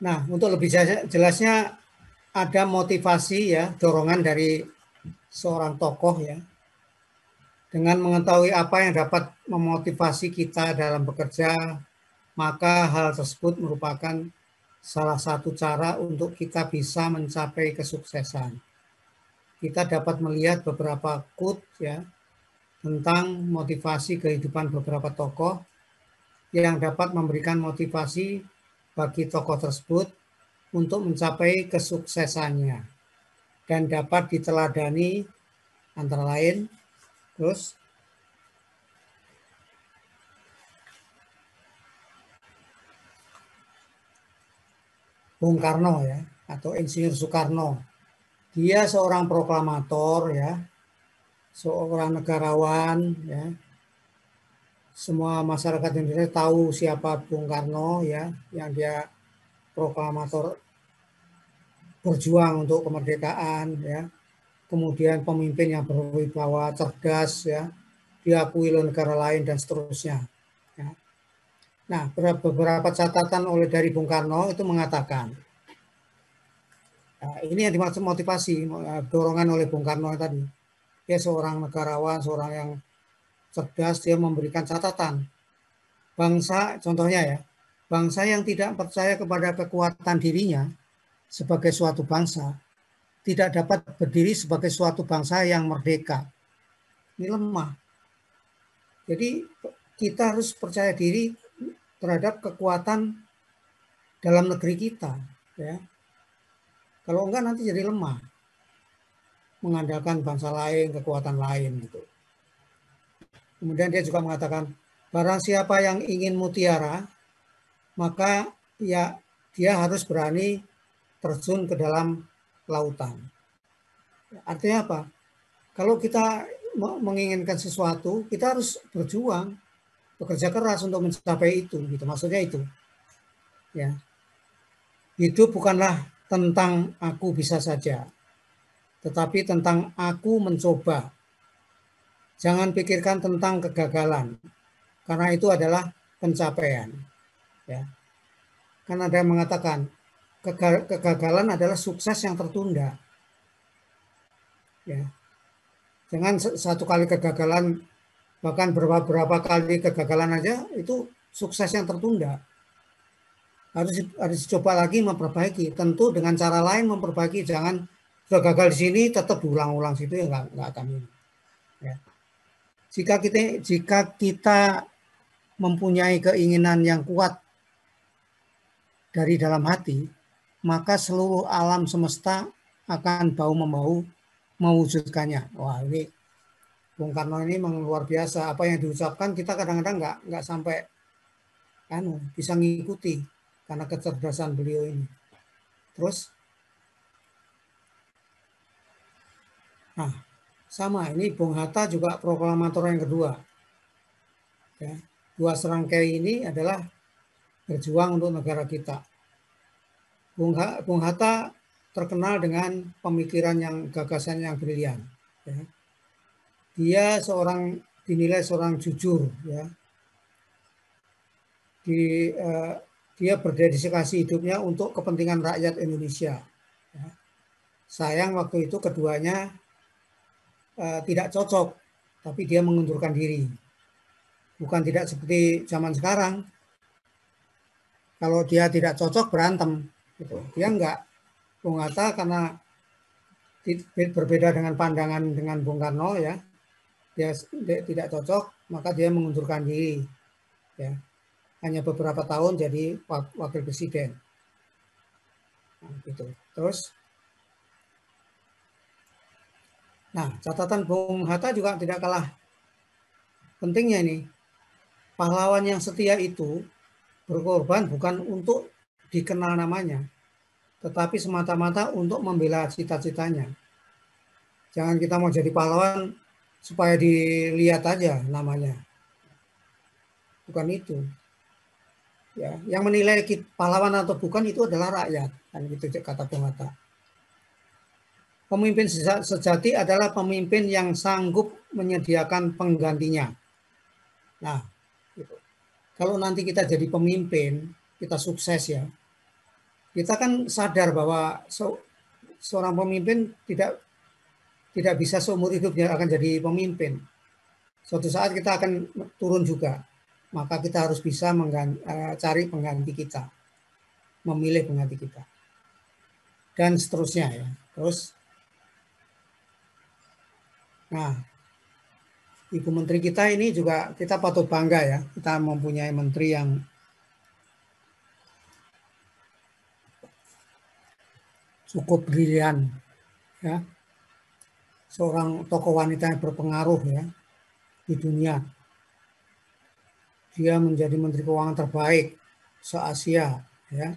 nah, untuk lebih jelasnya ada motivasi ya, dorongan dari seorang tokoh ya. Dengan mengetahui apa yang dapat memotivasi kita dalam bekerja, maka hal tersebut merupakan salah satu cara untuk kita bisa mencapai kesuksesan. Kita dapat melihat beberapa quote ya tentang motivasi kehidupan beberapa tokoh yang dapat memberikan motivasi bagi tokoh tersebut untuk mencapai kesuksesannya dan dapat diteladani antara lain. Terus Bung Karno ya, atau Insinyur Soekarno. Dia seorang proklamator ya, seorang negarawan ya. Semua masyarakat Indonesia tahu siapa Bung Karno ya, yang dia proklamator berjuang untuk kemerdekaan ya. Kemudian pemimpin yang berwibawa, cerdas ya, diakui oleh negara lain dan seterusnya. Ya. Nah, beberapa catatan dari Bung Karno itu mengatakan, nah, ini yang dimaksud motivasi, dorongan oleh Bung Karno tadi. Dia seorang negarawan, seorang yang cerdas, dia memberikan catatan. Bangsa, contohnya ya, bangsa yang tidak percaya kepada kekuatan dirinya sebagai suatu bangsa, tidak dapat berdiri sebagai suatu bangsa yang merdeka. Ini lemah. Jadi kita harus percaya diri terhadap kekuatan dalam negeri kita. Ya. Kalau enggak nanti jadi lemah. Mengandalkan bangsa lain, kekuatan lain gitu. Kemudian dia juga mengatakan, barang siapa yang ingin mutiara, maka ya dia harus berani terjun ke dalam lautan. Artinya apa? Kalau kita menginginkan sesuatu, kita harus berjuang, bekerja keras untuk mencapai itu. Gitu. Maksudnya itu. Ya. Hidup bukanlah tentang aku bisa saja, tetapi tentang aku mencoba. Jangan pikirkan tentang kegagalan, karena itu adalah pencapaian. Ya. Kan ada yang mengatakan, kegagalan adalah sukses yang tertunda. Ya. Jangan satu kali kegagalan, bahkan berapa kali kegagalan aja, itu sukses yang tertunda. Harus coba lagi memperbaiki. Tentu dengan cara lain memperbaiki. Jangan sudah gagal di sini, tetap diulang-ulang situ, ya nggak akan ini. Ya. Jika kita mempunyai keinginan yang kuat dari dalam hati, maka seluruh alam semesta akan bahu-membahu mewujudkannya. Wah, ini Bung Karno ini memang luar biasa. Apa yang diucapkan kita kadang-kadang nggak sampai bisa ngikuti karena kecerdasan beliau ini. Terus, nah sama ini Bung Hatta juga proklamator yang kedua. Ya, dua serangkai ini adalah berjuang untuk negara kita. Bung Hatta terkenal dengan pemikiran yang gagasan yang brilian. Ya. dia dinilai seorang jujur, ya. Dia berdedikasi hidupnya untuk kepentingan rakyat Indonesia. Ya. Sayang waktu itu keduanya tidak cocok, tapi dia mengundurkan diri. Bukan tidak seperti zaman sekarang. Kalau dia tidak cocok berantem, gitu. Dia enggak. Bung Hatta karena berbeda dengan pandangan dengan Bung Karno, ya, dia tidak cocok, maka dia mengundurkan diri, ya. Hanya beberapa tahun jadi wakil presiden. Nah, gitu. Terus, nah, catatan Bung Hatta juga tidak kalah pentingnya ini. Pahlawan yang setia itu berkorban bukan untuk dikenal namanya, tetapi semata-mata untuk membela cita-citanya. Jangan kita mau jadi pahlawan supaya dilihat aja namanya. Bukan itu. Ya, yang menilai pahlawan atau bukan itu adalah rakyat, kan gitu kata Bung Hatta. Pemimpin sejati adalah pemimpin yang sanggup menyediakan penggantinya. Nah, gitu. Kalau nanti kita jadi pemimpin, kita sukses, ya, kita kan sadar bahwa seorang pemimpin tidak bisa seumur hidup dia akan jadi pemimpin. Suatu saat kita akan turun juga. Maka kita harus bisa cari pengganti kita, memilih pengganti kita, dan seterusnya, ya. Terus, nah, Ibu Menteri kita ini juga kita patut bangga, ya. Kita mempunyai menteri yang cukup brilian, ya. Seorang tokoh wanita yang berpengaruh, ya, di dunia. Dia menjadi Menteri Keuangan terbaik se-Asia, ya.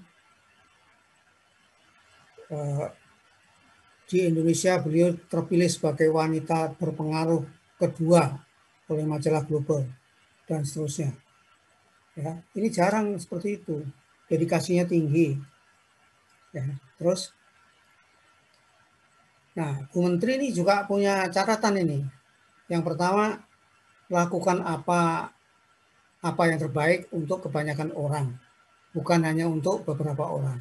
Di Indonesia beliau terpilih sebagai wanita berpengaruh kedua oleh majalah Global dan seterusnya. Ya, ini jarang seperti itu. Dedikasinya tinggi. Ya, terus, nah, Bu Menteri ini juga punya catatan ini. Yang pertama, lakukan apa yang terbaik untuk kebanyakan orang, bukan hanya untuk beberapa orang.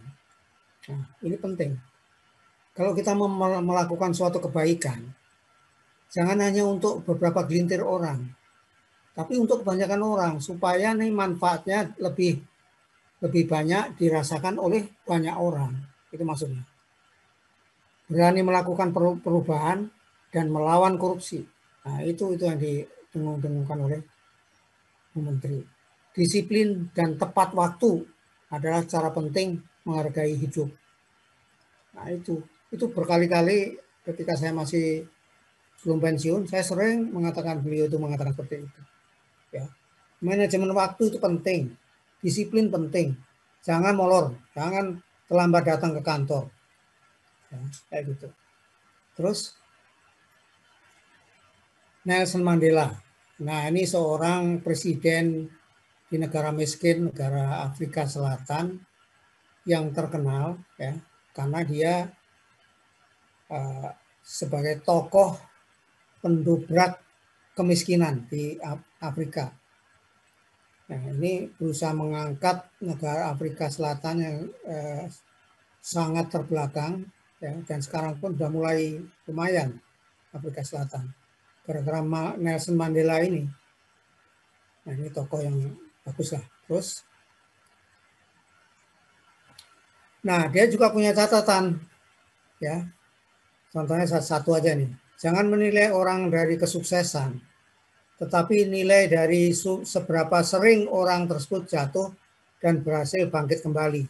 Nah, ini penting. Kalau kita melakukan suatu kebaikan, jangan hanya untuk beberapa gelintir orang, tapi untuk kebanyakan orang, supaya nih manfaatnya lebih banyak dirasakan oleh banyak orang. Itu maksudnya. Berani melakukan perubahan dan melawan korupsi. Nah, itu yang didengung-dengungkan oleh Bu Menteri. Disiplin dan tepat waktu adalah cara penting menghargai hidup. Nah, itu berkali-kali ketika saya masih belum pensiun, saya sering mengatakan, beliau itu mengatakan seperti itu. Ya. Manajemen waktu itu penting, disiplin penting, jangan molor, jangan terlambat datang ke kantor, ya, kayak gitu. Terus Nelson Mandela, nah ini seorang presiden di negara miskin, negara Afrika Selatan yang terkenal, ya, karena dia sebagai tokoh pendobrak kemiskinan di Afrika. Nah, ini berusaha mengangkat negara Afrika Selatan yang sangat terbelakang, ya, dan sekarang pun sudah mulai lumayan Afrika Selatan gara-gara Nelson Mandela ini. Nah, ini tokoh yang bagus lah. Terus, nah, dia juga punya catatan, ya. Contohnya satu aja nih. Jangan menilai orang dari kesuksesan, tetapi nilai dari seberapa sering orang tersebut jatuh dan berhasil bangkit kembali.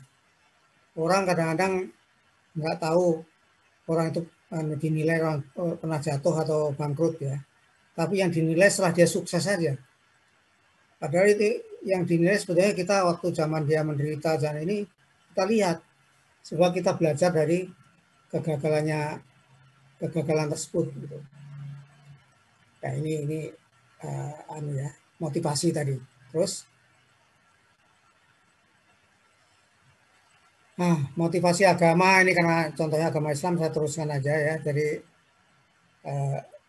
Orang kadang-kadang nggak tahu orang itu dinilai orang pernah jatuh atau bangkrut, ya. Tapi yang dinilai setelah dia sukses saja. Padahal itu yang dinilai sebetulnya kita waktu zaman dia menderita dan ini kita lihat, sebab kita belajar dari kegagalan tersebut, gitu. Nah, ini ya, motivasi tadi. Terus, nah, motivasi agama ini karena contohnya agama Islam, saya teruskan aja, ya. Jadi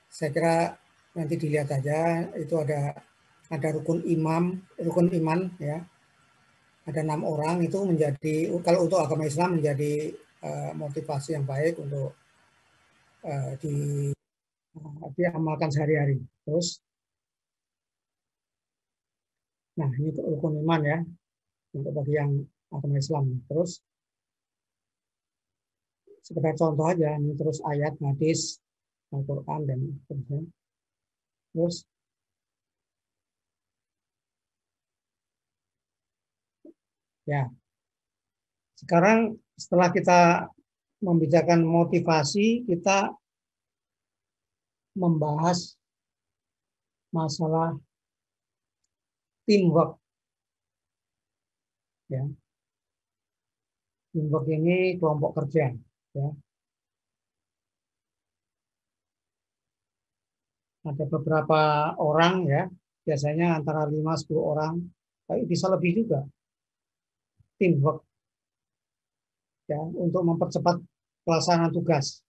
saya kira nanti dilihat aja, itu ada rukun iman ya. Ada 6 orang itu menjadi, kalau untuk agama Islam menjadi motivasi yang baik untuk diamalkan sehari-hari. Terus, nah ini rukun iman ya, untuk bagi yang agama Islam. Terus, sekedar contoh aja, ini terus ayat, hadis, Al-Quran, dan seterusnya. Terus, ya, sekarang setelah kita membicarakan motivasi, kita membahas masalah teamwork. Ya. Teamwork ini kelompok kerja. Ya. Ada beberapa orang ya, biasanya antara 5-10 orang, tapi bisa lebih juga. Teamwork ya, untuk mempercepat pelaksanaan tugas.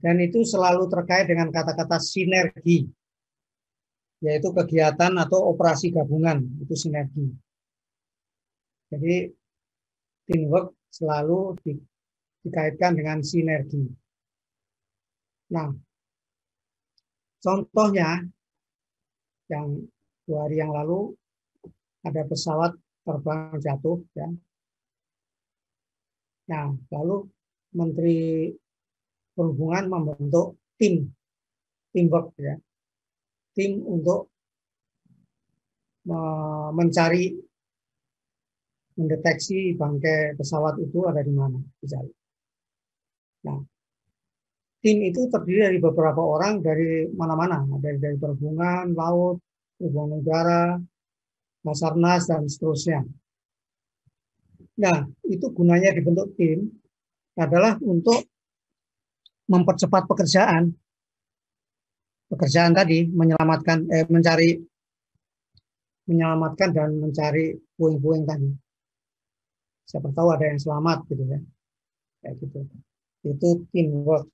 Dan itu selalu terkait dengan kata-kata sinergi, yaitu kegiatan atau operasi gabungan, itu sinergi. Jadi teamwork selalu dikaitkan dengan sinergi. Nah, contohnya yang 2 hari yang lalu ada pesawat terbang jatuh ya. Nah, lalu Menteri Perhubungan membentuk teamwork ya. Tim untuk mendeteksi bangkai pesawat itu ada di mana, dicari. Nah, tim itu terdiri dari beberapa orang dari mana-mana, dari perhubungan, laut, perhubungan udara, Basarnas, dan seterusnya. Nah, itu gunanya dibentuk tim adalah untuk mempercepat pekerjaan tadi, menyelamatkan dan mencari puing-puing tadi. Siapa tahu ada yang selamat gitu ya, kayak gitu. Itu teamwork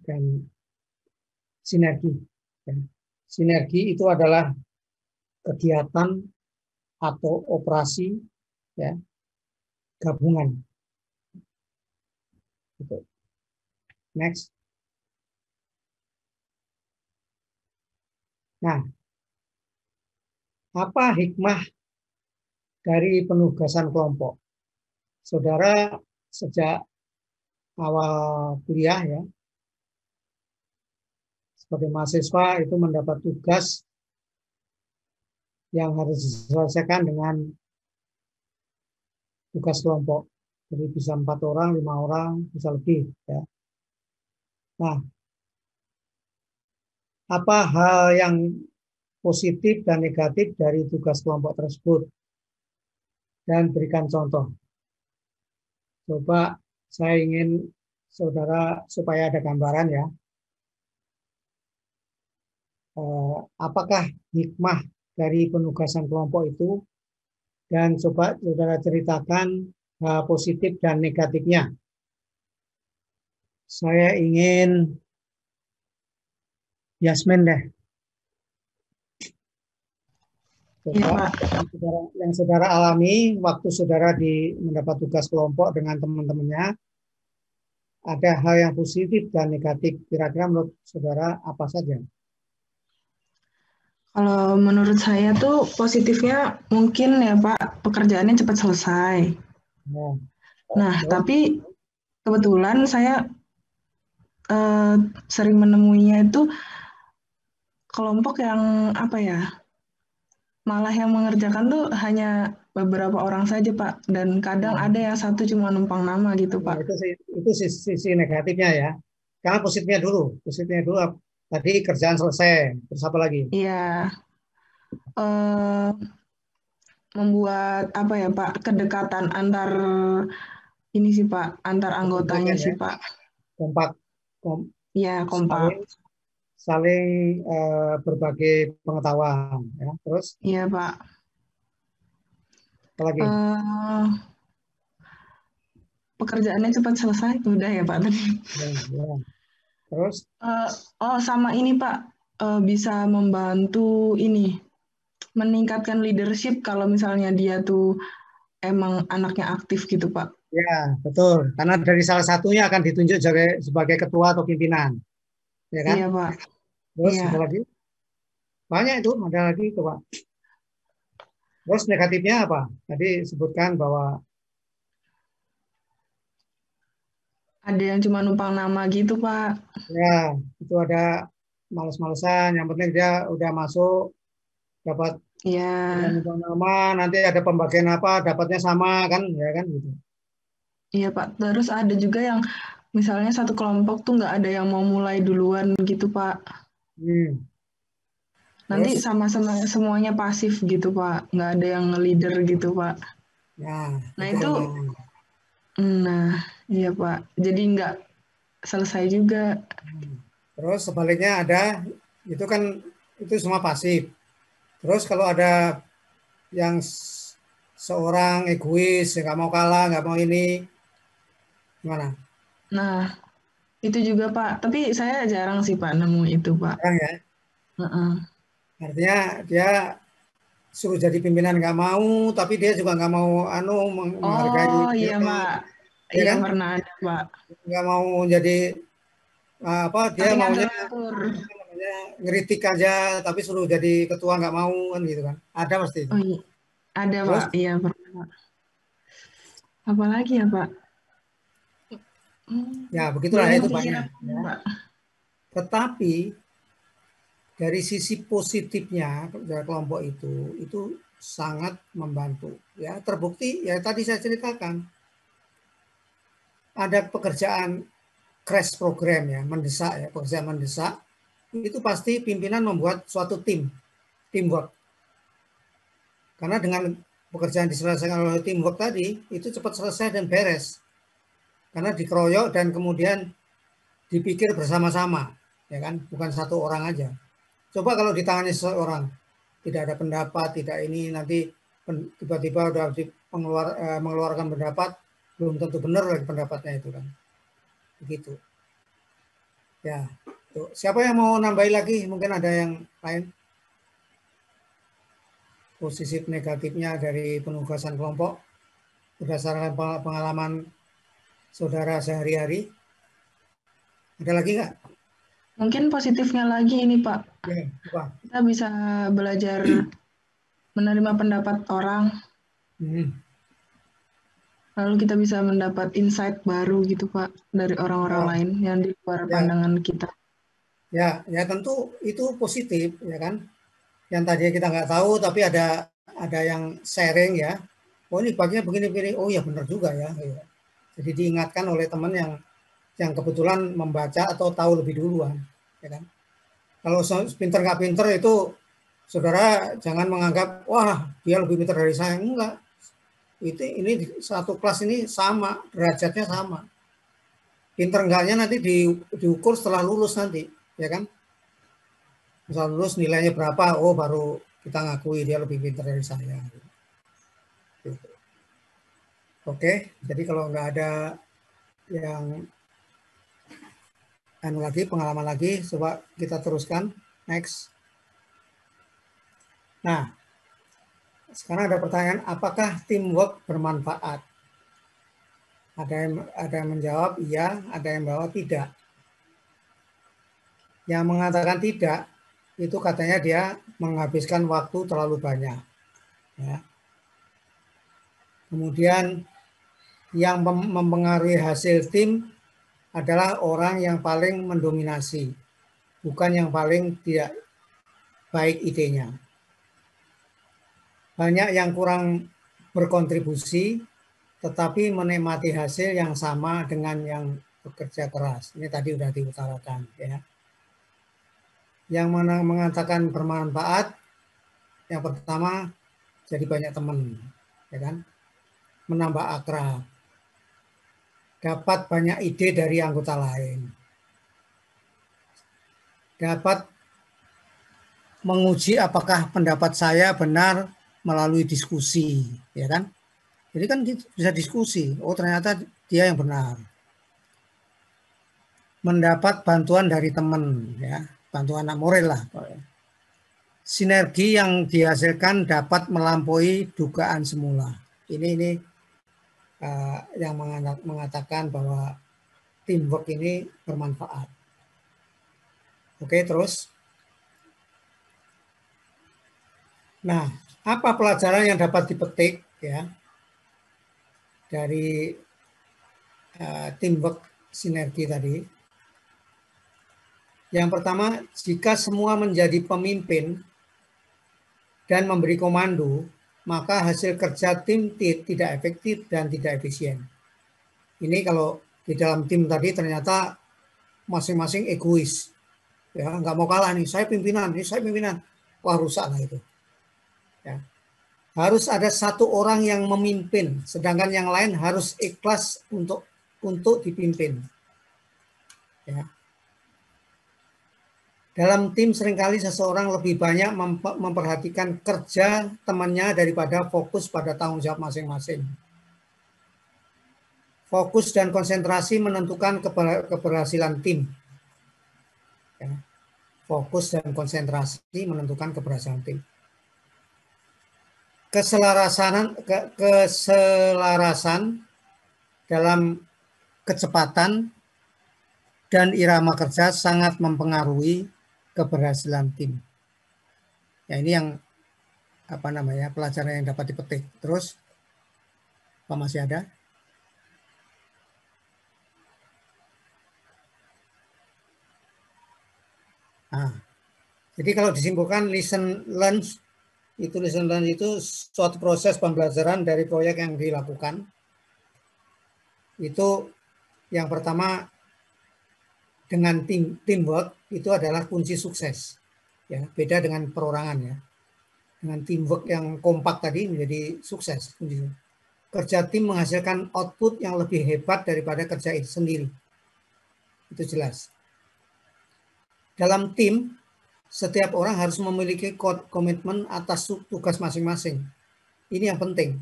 dan sinergi. Sinergi itu adalah kegiatan atau operasi ya gabungan. Gitu. Next. Nah, apa hikmah dari penugasan kelompok? Saudara sejak awal kuliah ya, sebagai mahasiswa itu mendapat tugas yang harus diselesaikan dengan tugas kelompok. Jadi bisa 4 orang, 5 orang, bisa lebih. Ya. Nah, apa hal yang positif dan negatif dari tugas kelompok tersebut? Dan berikan contoh. Coba saya ingin saudara supaya ada gambaran ya. Apakah hikmah dari penugasan kelompok itu? Dan coba saudara ceritakan hal positif dan negatifnya. Saya ingin Yasmin deh. Coba yang saudara alami waktu saudara mendapat tugas kelompok dengan teman-temannya, ada hal yang positif dan negatif. Kira-kira menurut saudara apa saja? Kalau menurut saya tuh positifnya mungkin ya Pak, pekerjaannya cepat selesai. Nah, tapi kebetulan saya sering menemuinya itu kelompok yang apa ya, malah yang mengerjakan tuh hanya beberapa orang saja Pak, dan kadang ada yang satu cuma numpang nama gitu Pak. Itu sisi negatifnya ya. Karena positifnya dulu tadi kerjaan selesai, terus apa lagi? Iya, membuat apa ya Pak, kedekatan antar ini sih Pak, antar anggotanya sih Pak. Kompak. Iya, kompak. Saling berbagi pengetahuan ya. Terus? Iya Pak. Apa lagi? Pekerjaannya cepat selesai, udah ya Pak tadi. Ya. Terus Oh, sama ini Pak, bisa membantu ini, meningkatkan leadership kalau misalnya dia tuh emang anaknya aktif gitu Pak. ya betul, karena dari salah satunya akan ditunjuk sebagai ketua atau pimpinan, ya kan? Iya Pak, Terus iya. ada lagi banyak itu, ada lagi coba. Terus negatifnya apa? Tadi sebutkan bahwa Ada yang cuma numpang nama gitu Pak. ya itu ada males-malesan, yang penting dia udah masuk dapat Iya, nama, nanti ada pembagian apa dapatnya sama kan, ya kan gitu. iya Pak. Terus ada juga yang misalnya satu kelompok tuh nggak ada yang mau mulai duluan gitu Pak. Hmm. Nanti Terus sama-sama semuanya pasif gitu Pak. Nggak ada yang nge-leader gitu Pak. ya Nah betul. itu, nah iya Pak. Jadi nggak selesai juga. Terus sebaliknya ada itu kan itu semua pasif. Terus kalau ada yang seorang egois, nggak mau kalah, nggak mau ini, gimana? Nah itu juga Pak. Tapi saya jarang sih Pak nemu itu Pak. Orang ya, Heeh. artinya dia suruh jadi pimpinan nggak mau, tapi dia juga nggak mau menghargai Oh iya rakyat, Pak. ya Iya kan? pernah ada Pak. Nggak mau jadi apa? Dia Tapi maunya ngatur-ngatur. apa namanya ngeritik aja, tapi suruh jadi ketua nggak mau kan gitu kan? Ada pasti itu. Oh iya. Ada Pak. Terus Iya pernah Pak. Apalagi ya Pak? ya begitulah Belum itu kepikiran banyak. Ya. Pak. Tetapi dari sisi positifnya dari kelompok itu sangat membantu. Ya terbukti ya tadi saya ceritakan ada pekerjaan crash program ya mendesak ya pekerjaan mendesak itu pasti pimpinan membuat suatu teamwork karena dengan pekerjaan diselesaikan oleh teamwork tadi itu cepat selesai dan beres karena dikeroyok dan kemudian dipikir bersama-sama ya kan bukan satu orang aja. Coba kalau ditangani seseorang tidak ada pendapat, tidak ini nanti tiba-tiba udah mengeluarkan pendapat belum tentu benar lagi pendapatnya itu kan. Begitu. Ya. Tuh. Siapa yang mau nambahin lagi? Mungkin ada yang lain. Posisi negatifnya dari penugasan kelompok berdasarkan pengalaman saudara sehari-hari. Ada lagi nggak? Mungkin positifnya lagi ini Pak. Ya, apa? Kita bisa belajar menerima pendapat orang. Lalu kita bisa mendapat insight baru gitu Pak dari orang-orang Oh, lain yang di luar ya, pandangan kita. ya tentu itu positif ya kan. Yang tadi kita nggak tahu tapi ada yang sharing ya. Oh ini baginya begini-begini. Oh ya benar juga ya. Jadi diingatkan oleh teman yang kebetulan membaca atau tahu lebih duluan, ya kan? Kalau pinter nggak pinter itu saudara jangan menganggap wah dia lebih pinter dari saya enggak. Ini satu kelas ini sama derajatnya sama. Pinter enggaknya nanti diukur setelah lulus nanti, ya kan? Misal lulus nilainya berapa, oh baru kita ngakui dia lebih pinter dari saya. Gitu. Oke, jadi kalau nggak ada yang lagi pengalaman lagi, coba kita teruskan next. Nah, sekarang ada pertanyaan, apakah teamwork bermanfaat? Ada yang menjawab iya, ada yang menjawab tidak. Yang mengatakan tidak, itu katanya dia menghabiskan waktu terlalu banyak. Ya. Kemudian yang mempengaruhi hasil tim adalah orang yang paling mendominasi, bukan yang paling tidak baik idenya. Banyak yang kurang berkontribusi, tetapi menikmati hasil yang sama dengan yang bekerja keras. Ini tadi sudah diutarakan. Ya. Yang mengatakan bermanfaat, yang pertama jadi banyak teman, ya kan? Menambah akrab, dapat banyak ide dari anggota lain, dapat menguji apakah pendapat saya benar melalui diskusi, ya kan? Jadi kan bisa diskusi. Oh ternyata dia yang benar. mendapat bantuan dari teman, ya, bantuan anak moral lah. Sinergi yang dihasilkan dapat melampaui dugaan semula. Ini yang mengatakan bahwa teamwork ini bermanfaat. Oke, terus. Nah, apa pelajaran yang dapat dipetik ya dari teamwork sinergi tadi? Yang pertama, jika semua menjadi pemimpin dan memberi komando, maka hasil kerja tim tidak efektif dan tidak efisien. Ini kalau di dalam tim tadi ternyata masing-masing egois, ya nggak mau kalah nih, saya pimpinan, wah rusak lah itu. Ya. Harus ada satu orang yang memimpin, sedangkan yang lain harus ikhlas untuk dipimpin. Ya. Dalam tim seringkali seseorang lebih banyak memperhatikan kerja temannya daripada fokus pada tanggung jawab masing-masing. Fokus dan konsentrasi menentukan keberhasilan tim. Ya. Fokus dan konsentrasi menentukan keberhasilan tim. Keselarasan dalam kecepatan dan irama kerja sangat mempengaruhi keberhasilan tim. Ya, ini yang pelajaran yang dapat dipetik. Terus, apa masih ada? Nah, jadi kalau disimpulkan lesson learned itu suatu proses pembelajaran dari proyek yang dilakukan. Itu yang pertama, dengan teamwork itu adalah kunci sukses. Ya, beda dengan perorangan ya. Dengan teamwork yang kompak tadi menjadi sukses. Kerja tim menghasilkan output yang lebih hebat daripada kerja itu sendiri. Itu jelas. Dalam tim, setiap orang harus memiliki komitmen atas tugas masing-masing. Ini yang penting.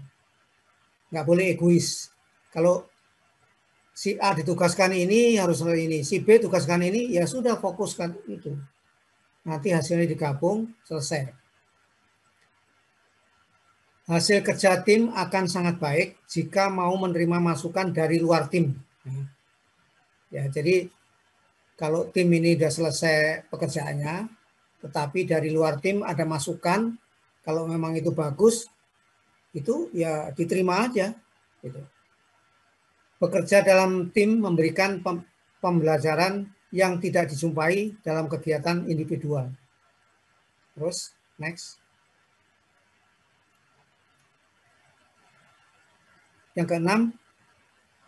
Nggak boleh egois. Kalau si A ditugaskan ini harus ini, si B tugaskan ini, ya sudah fokuskan itu. Nanti hasilnya digabung, selesai. Hasil kerja tim akan sangat baik jika mau menerima masukan dari luar tim. Ya, jadi kalau tim ini sudah selesai pekerjaannya, tetapi dari luar tim ada masukan, kalau memang itu bagus, itu ya diterima aja. Gitu. Bekerja dalam tim memberikan pembelajaran yang tidak dijumpai dalam kegiatan individual. Terus, next. Yang keenam,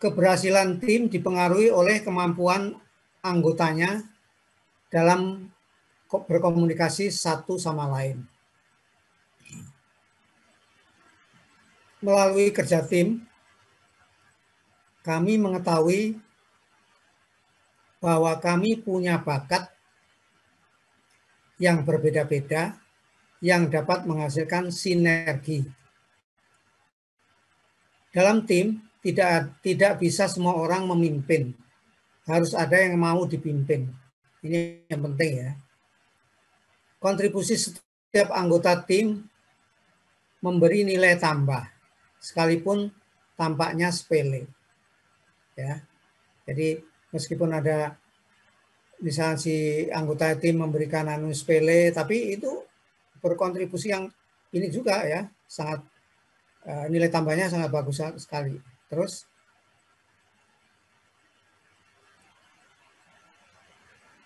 keberhasilan tim dipengaruhi oleh kemampuan anggotanya dalam berkomunikasi satu sama lain. Melalui kerja tim, kami mengetahui bahwa kami punya bakat yang berbeda-beda yang dapat menghasilkan sinergi. Dalam tim tidak bisa semua orang memimpin. Harus ada yang mau dipimpin. Ini yang penting ya. Kontribusi setiap anggota tim memberi nilai tambah, sekalipun tampaknya sepele. Ya, jadi meskipun ada misalnya si anggota tim memberikan sepele, tapi itu berkontribusi yang ini juga ya sangat nilai tambahnya sangat bagus sekali. Terus,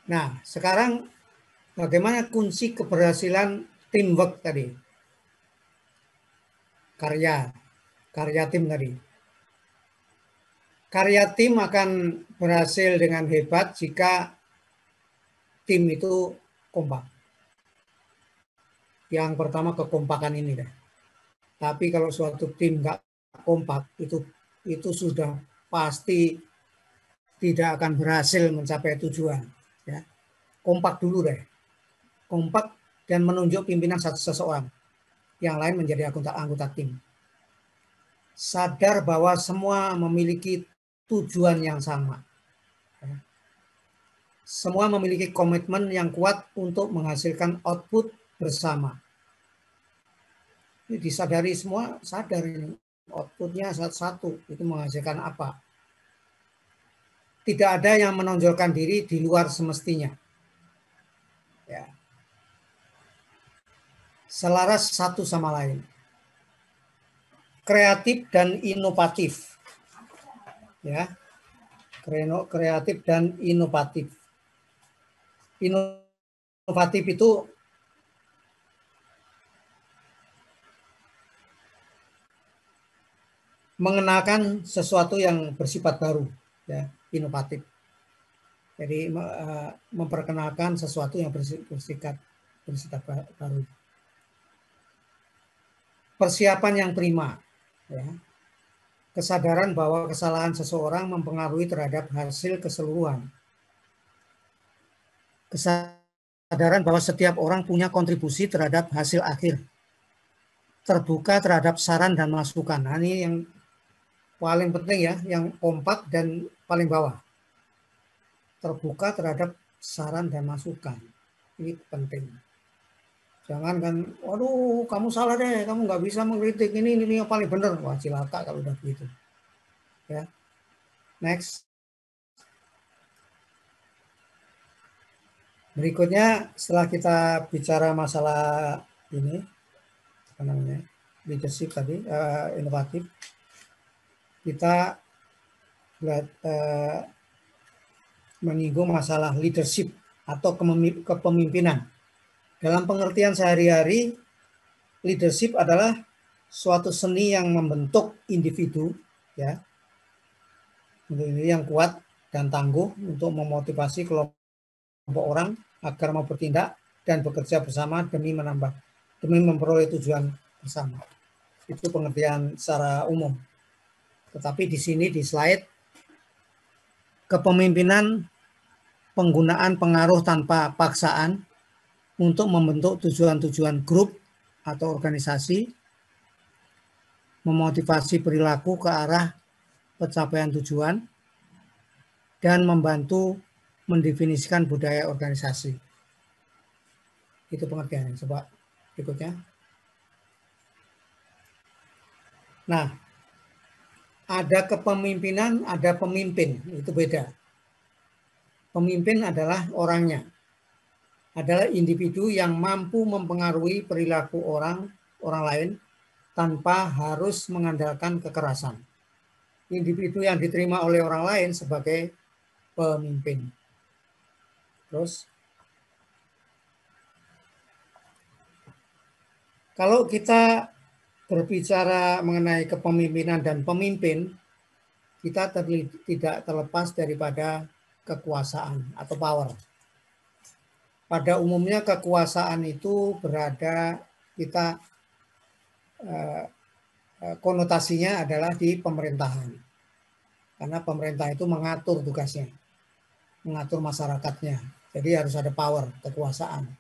nah sekarang bagaimana kunci keberhasilan teamwork tadi? Karya tim tadi. Karya tim akan berhasil dengan hebat jika tim itu kompak. Yang pertama kekompakan ini deh. Tapi kalau suatu tim nggak kompak, itu sudah pasti tidak akan berhasil mencapai tujuan. Ya. Kompak dulu deh. Kompak dan menunjuk pimpinan seseorang. Yang lain menjadi anggota tim. Sadar bahwa semua memiliki tujuan yang sama. semua memiliki komitmen yang kuat untuk menghasilkan output bersama. Ini disadari semua, sadar ini outputnya satu-satu itu menghasilkan apa. Tidak ada yang menonjolkan diri di luar semestinya. Ya. Selaras satu sama lain. Kreatif dan inovatif. Ya. Kreatif dan inovatif. Inovatif itu mengenalkan sesuatu yang bersifat baru, ya, inovatif. Jadi memperkenalkan sesuatu yang bersifat baru. Persiapan yang prima, ya. Kesadaran bahwa kesalahan seseorang mempengaruhi terhadap hasil keseluruhan. Kesadaran bahwa setiap orang punya kontribusi terhadap hasil akhir. Terbuka terhadap saran dan masukan. Nah, ini yang paling penting ya, yang kompak dan paling bawah. Terbuka terhadap saran dan masukan. Ini penting. Jangan kan, waduh kamu salah deh, kamu nggak bisa mengkritik, ini yang paling benar. Wah cilaka kalau udah begitu. Ya. Next. Berikutnya setelah kita bicara masalah ini, apa namanya, leadership tadi, inovatif, kita menyinggung masalah leadership atau kepemimpinan. Dalam pengertian sehari-hari, leadership adalah suatu seni yang membentuk individu, ya, yang kuat dan tangguh untuk memotivasi kelompok orang agar mau bertindak dan bekerja bersama demi memperoleh tujuan bersama. Itu pengertian secara umum. Tetapi di sini di slide, kepemimpinan penggunaan pengaruh tanpa paksaan untuk membentuk tujuan-tujuan grup atau organisasi, memotivasi perilaku ke arah pencapaian tujuan, dan membantu mendefinisikan budaya organisasi. Itu pengertiannya. Coba berikutnya. Nah, ada kepemimpinan, ada pemimpin. Itu beda. Pemimpin adalah orangnya. Adalah individu yang mampu mempengaruhi perilaku orang lain tanpa harus mengandalkan kekerasan. Individu yang diterima oleh orang lain sebagai pemimpin. Terus, kalau kita berbicara mengenai kepemimpinan dan pemimpin, kita tidak terlepas daripada kekuasaan atau power. Pada umumnya kekuasaan itu berada, kita konotasinya adalah di pemerintahan. Karena pemerintah itu mengatur tugasnya, mengatur masyarakatnya. Jadi harus ada power, kekuasaan.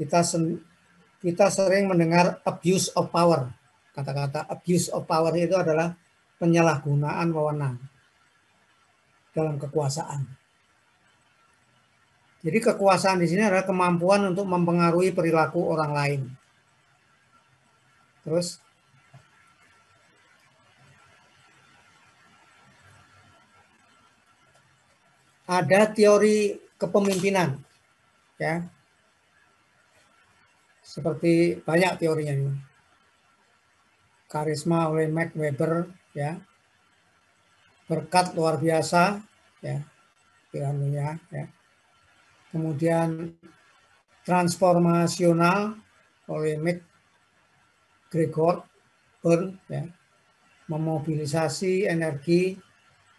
Kita sering mendengar abuse of power. Kata-kata abuse of power itu adalah penyalahgunaan wewenang dalam kekuasaan. Jadi kekuasaan di sini adalah kemampuan untuk mempengaruhi perilaku orang lain. Terus ada teori kepemimpinan, ya. Seperti banyak teorinya ini. Karisma oleh Max Weber, ya. Berkat luar biasa, ya. Piramidnya, ya. Kemudian transformasional oleh McGregor, ya, memobilisasi energi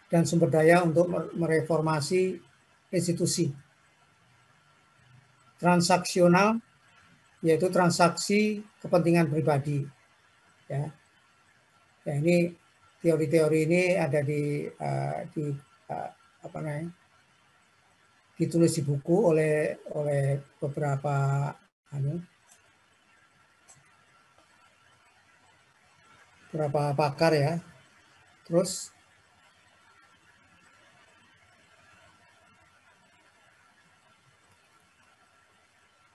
dan sumber daya untuk mereformasi institusi. Transaksional, yaitu transaksi kepentingan pribadi. Ya, ya ini teori-teori ini ada apa namanya? Ditulis di buku oleh beberapa pakar, ya. Terus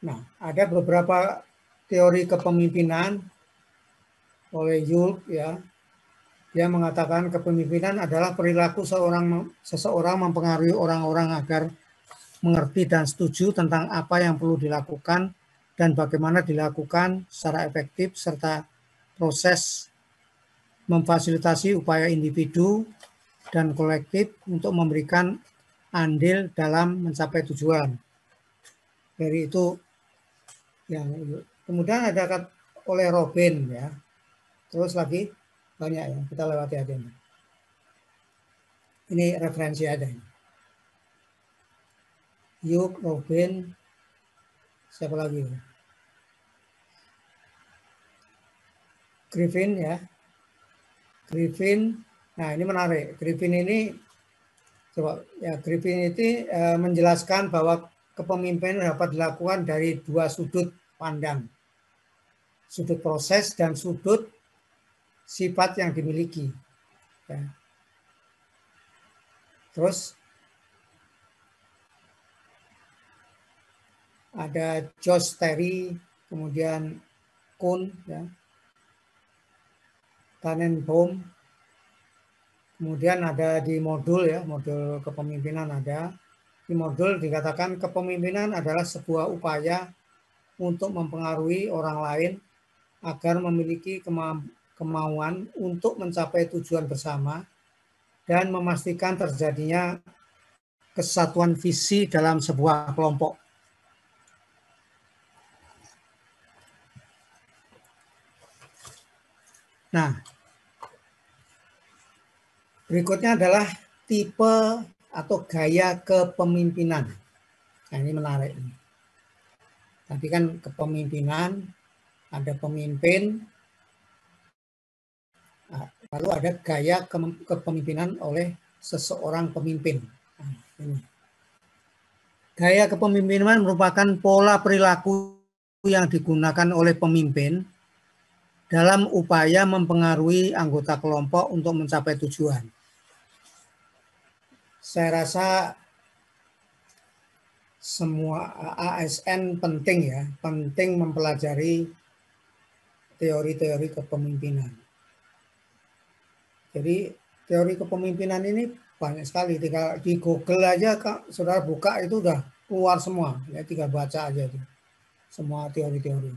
Nah, ada beberapa teori kepemimpinan oleh Yulk ya. Dia mengatakan kepemimpinan adalah perilaku seseorang mempengaruhi orang-orang agar mengerti dan setuju tentang apa yang perlu dilakukan dan bagaimana dilakukan secara efektif, serta proses memfasilitasi upaya individu dan kolektif untuk memberikan andil dalam mencapai tujuan. Dari itu yang kemudian ada oleh Robin ya. Terus lagi banyak ya, kita lewati aja ini. Ini referensi ada ini. Yuk, Robin, siapa lagi? Griffin ya. Griffin, nah ini menarik. Griffin ini coba ya, Griffin itu menjelaskan bahwa kepemimpinan dapat dilakukan dari dua sudut pandang. Sudut proses dan sudut sifat yang dimiliki. Ya. Terus ada Josh Terry, kemudian Kuhn, ya. Tannenbaum, kemudian ada di modul ya, modul kepemimpinan ada. Di modul dikatakan kepemimpinan adalah sebuah upaya untuk mempengaruhi orang lain agar memiliki kemauan untuk mencapai tujuan bersama dan memastikan terjadinya kesatuan visi dalam sebuah kelompok. Nah, berikutnya adalah tipe atau gaya kepemimpinan. Nah, ini menarik. Tadi kan kepemimpinan, ada pemimpin, lalu ada gaya kepemimpinan oleh seseorang pemimpin. Nah, ini. Gaya kepemimpinan merupakan pola perilaku yang digunakan oleh pemimpin dalam upaya mempengaruhi anggota kelompok untuk mencapai tujuan. Saya rasa semua ASN penting ya, penting mempelajari teori-teori kepemimpinan. Jadi teori kepemimpinan ini banyak sekali. Di Google aja saudara buka itu udah keluar semua. Ya, tinggal baca aja itu. Semua teori-teori.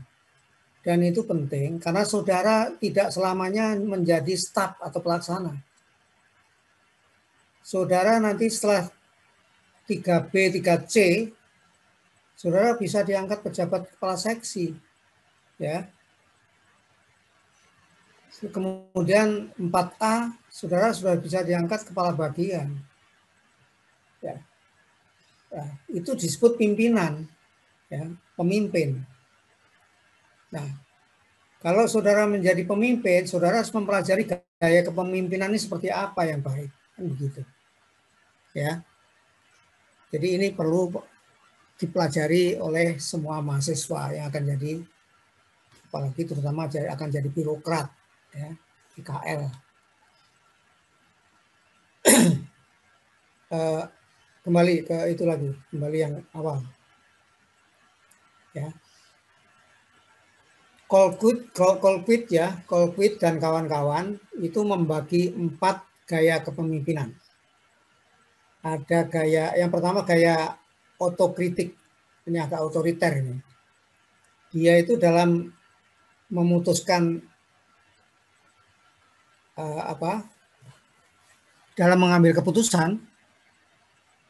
Dan itu penting karena saudara tidak selamanya menjadi staf atau pelaksana. Saudara nanti setelah 3B, 3C, saudara bisa diangkat pejabat kepala seksi. Ya. Kemudian 4A, saudara sudah bisa diangkat kepala bagian. Ya. Nah, itu disebut pimpinan, ya, pemimpin. Nah, kalau saudara menjadi pemimpin, saudara harus mempelajari gaya kepemimpinan ini seperti apa yang baik, kan begitu. Ya. Jadi ini perlu dipelajari oleh semua mahasiswa yang akan jadi, apalagi terutama akan jadi birokrat, ya, IKL. Kembali ke itu lagi, kembali yang awal. Ya. Colquitt ya, Colquitt dan kawan-kawan itu membagi 4 gaya kepemimpinan. Ada gaya, yang pertama gaya otokritik, ini agak otoriter ini. Dia itu dalam memutuskan dalam mengambil keputusan,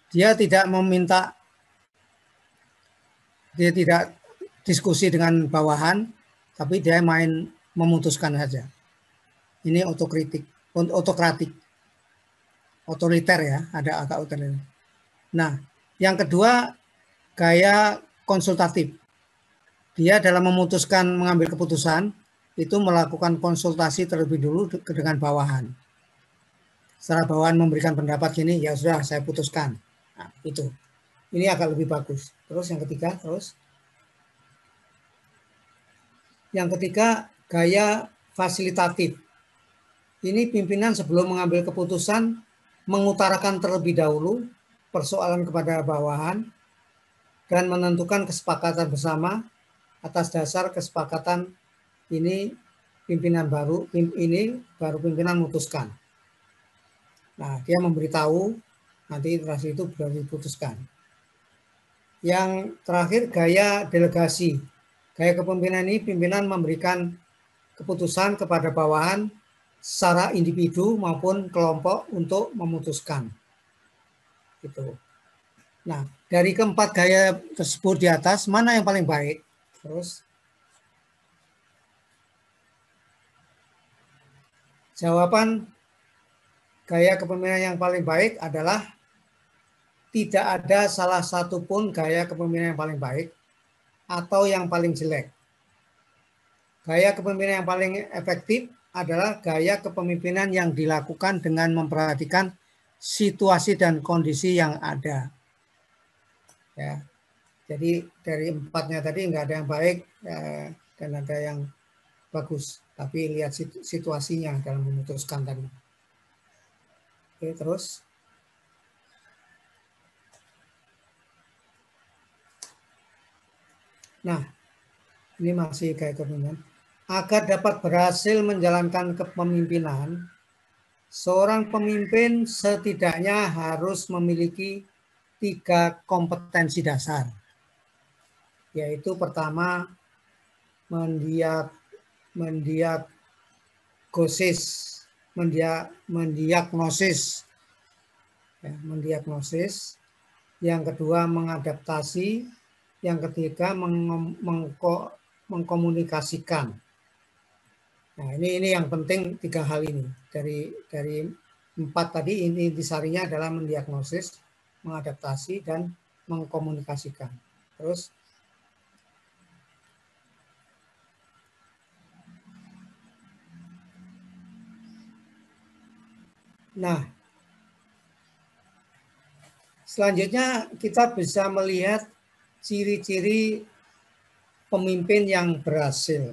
dia tidak diskusi dengan bawahan, tapi dia main memutuskan saja. Ini otokratik, otoriter ya, ada agak otoriter. Nah, yang kedua gaya konsultatif. Dia dalam memutuskan mengambil keputusan itu melakukan konsultasi terlebih dulu dengan bawahan. Setelah bawahan memberikan pendapat gini, ya sudah saya putuskan. Nah, itu. Ini agak lebih bagus. Terus yang ketiga, Yang ketiga, gaya fasilitatif. Ini pimpinan sebelum mengambil keputusan mengutarakan terlebih dahulu persoalan kepada bawahan dan menentukan kesepakatan bersama atas dasar kesepakatan ini pimpinan baru pimpinan memutuskan. Nah, dia memberitahu nanti interaksi itu baru diputuskan. Yang terakhir gaya delegasi. Gaya kepemimpinan ini pimpinan memberikan keputusan kepada bawahan secara individu maupun kelompok untuk memutuskan. Gitu. Nah, dari keempat gaya tersebut di atas, mana yang paling baik? Terus, jawaban gaya kepemimpinan yang paling baik adalah tidak ada salah satu pun gaya kepemimpinan yang paling baik atau yang paling jelek. Gaya kepemimpinan yang paling efektif adalah gaya kepemimpinan yang dilakukan dengan memperhatikan situasi dan kondisi yang ada. Ya, jadi dari empatnya tadi nggak ada yang baik dan ada yang bagus, tapi lihat situasinya dalam memutuskan tadi. Oke, terus. Nah, ini masih gaya kepemimpinan. Agar dapat berhasil menjalankan kepemimpinan, seorang pemimpin setidaknya harus memiliki 3 kompetensi dasar. Yaitu pertama, mendiagnosis, yang kedua mengadaptasi, yang ketiga mengkomunikasikan. Nah, ini yang penting 3 hal ini. Dari 4 tadi, ini intisarinya adalah mendiagnosis, mengadaptasi, dan mengkomunikasikan. Terus, nah, selanjutnya kita bisa melihat ciri-ciri pemimpin yang berhasil.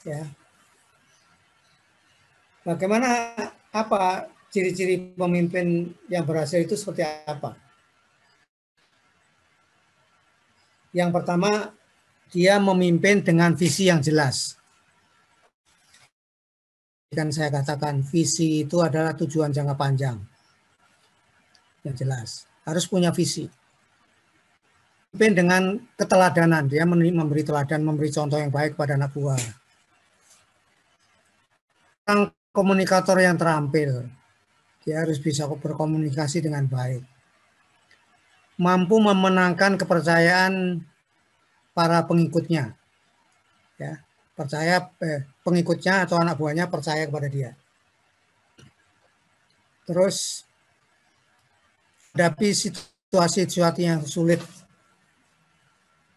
Ya. Bagaimana, apa ciri-ciri pemimpin yang berhasil itu seperti apa? Yang pertama, dia memimpin dengan visi yang jelas. Kan saya katakan visi itu adalah tujuan jangka panjang. Yang jelas, harus punya visi. Memimpin dengan keteladanan, dia memberi teladan, memberi contoh yang baik pada anak buah. Komunikator yang terampil, dia harus bisa berkomunikasi dengan baik. Mampu memenangkan kepercayaan para pengikutnya, ya, pengikutnya atau anak buahnya percaya kepada dia. Terus hadapi situasi yang sulit,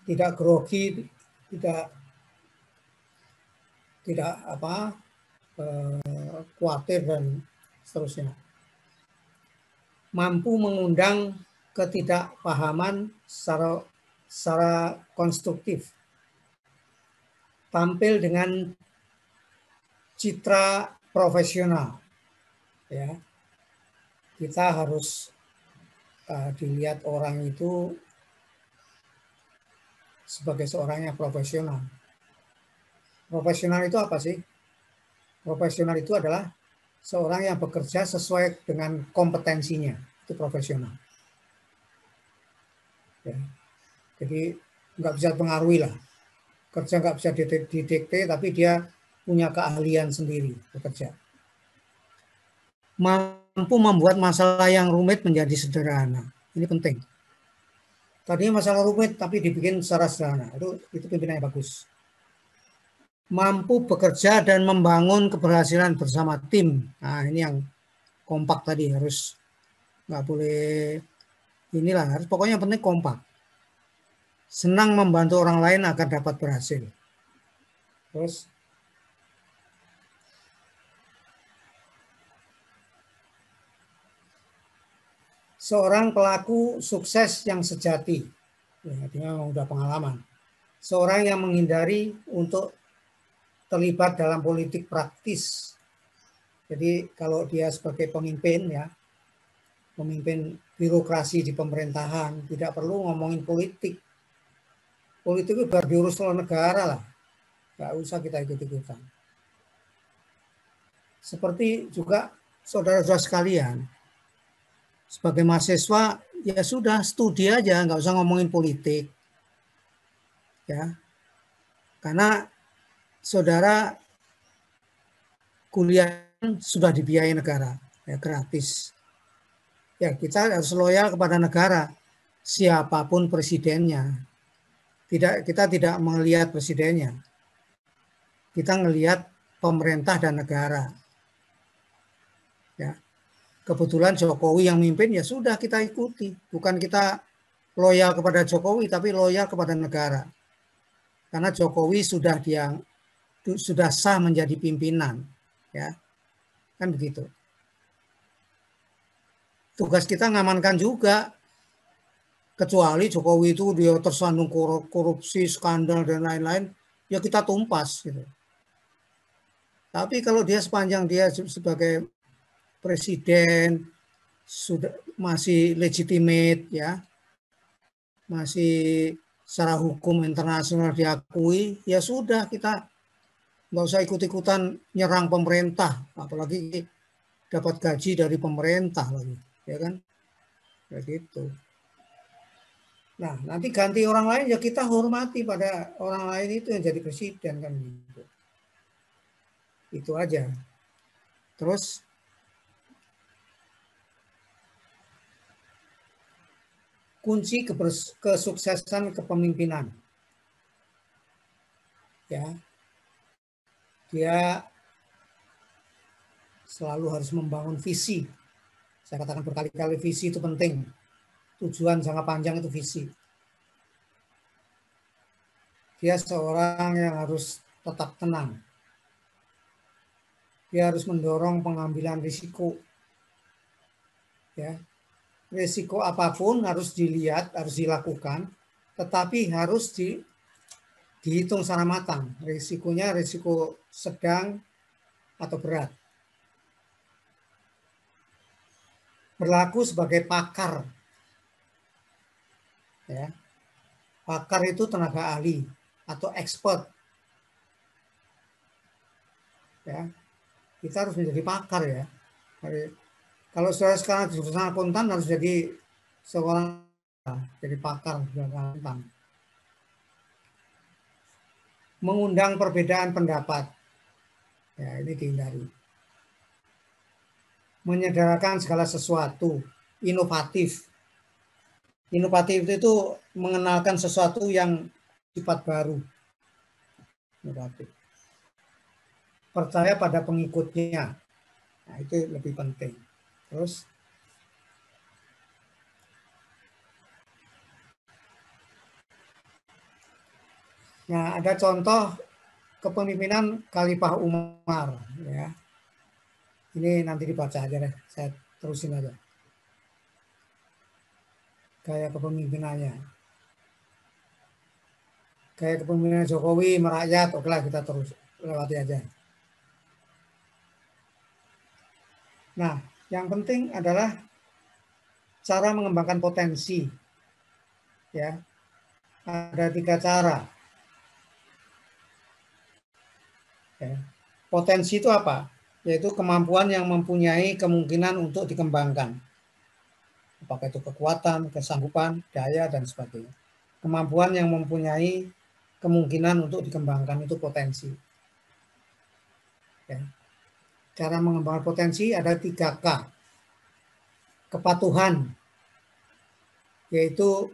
tidak grogi, tidak khawatir dan seterusnya. Mampu mengundang ketidakpahaman secara konstruktif. Tampil dengan citra profesional. Ya. Kita harus dilihat orang itu sebagai seorang yang profesional. Profesional itu apa sih? Profesional itu adalah seorang yang bekerja sesuai dengan kompetensinya. Itu profesional. Ya. Jadi nggak bisa pengaruhi lah. Kerja nggak bisa didikte, tapi dia punya keahlian sendiri bekerja. Mampu membuat masalah yang rumit menjadi sederhana. Ini penting. Tadinya masalah rumit, tapi dibikin secara sederhana. Itu pimpinan yang bagus. Mampu bekerja dan membangun keberhasilan bersama tim. Nah, ini yang kompak tadi, harus nggak boleh inilah, harus pokoknya yang penting kompak. Senang membantu orang lain agar dapat berhasil. Terus seorang pelaku sukses yang sejati. Ya, artinya udah pengalaman. Seorang yang menghindari untuk terlibat dalam politik praktis. Jadi kalau dia sebagai pemimpin, ya, pemimpin birokrasi di pemerintahan, tidak perlu ngomongin politik. Politik itu biar diurus oleh negara lah, nggak usah kita ikut-ikutan. Seperti juga saudara-saudara sekalian, sebagai mahasiswa ya sudah studi aja, nggak usah ngomongin politik, ya, karena saudara kuliah sudah dibiayai negara, ya gratis. Ya kita harus loyal kepada negara, siapapun presidennya. Kita tidak melihat presidennya, kita melihat pemerintah dan negara. Ya, kebetulan Jokowi yang mimpin, ya sudah kita ikuti. Bukan kita loyal kepada Jokowi, tapi loyal kepada negara. Karena Jokowi sudah sah menjadi pimpinan, ya, kan begitu. Tugas kita ngamankan juga. Kecuali Jokowi itu dia tersandung korupsi, skandal dan lain-lain, ya kita tumpas gitu. Tapi kalau dia sepanjang dia sebagai presiden sudah masih legitimate, ya, masih secara hukum internasional diakui, ya sudah kita nggak usah ikut-ikutan nyerang pemerintah, apalagi dapat gaji dari pemerintah lagi, ya kan? Kayak gitu. Nah, nanti ganti orang lain ya kita hormati pada orang lain itu yang jadi presiden kan gitu. Itu aja. Terus kunci kesuksesan kepemimpinan. Ya. Dia selalu harus membangun visi. Saya katakan berkali-kali visi itu penting. Tujuan jangka panjang itu visi. Dia seorang yang harus tetap tenang. Dia harus mendorong pengambilan risiko. Ya. Risiko apapun harus dilihat, harus dilakukan, tetapi harus dihitung secara matang. Risikonya risiko sedang atau berat. Berlaku sebagai pakar. Ya. Pakar itu tenaga ahli atau expert. Ya. Kita harus menjadi pakar ya. Kalau saya sekarang jurusan akuntan harus jadi seorang jadi pakar akuntan. Mengundang perbedaan pendapat. Ya, ini dihindari. Menyederhanakan segala sesuatu, inovatif. Inovatif itu mengenalkan sesuatu yang sifat baru. Inovatif. Percaya pada pengikutnya. Nah, itu lebih penting. Terus nah, ada contoh kepemimpinan Khalifah Umar ya. Ini nanti dibaca aja deh, saya terusin aja. Gaya kepemimpinannya. Gaya kepemimpinan Jokowi merakyat, oke lah kita terus lewati aja. Nah, yang penting adalah cara mengembangkan potensi. Ya. Ada 3 cara. Ya. Potensi itu apa? Yaitu kemampuan yang mempunyai kemungkinan untuk dikembangkan. Apakah itu kekuatan, kesanggupan, daya, dan sebagainya. Kemampuan yang mempunyai kemungkinan untuk dikembangkan itu potensi. Ya. Cara mengembangkan potensi ada 3K. Kepatuhan, yaitu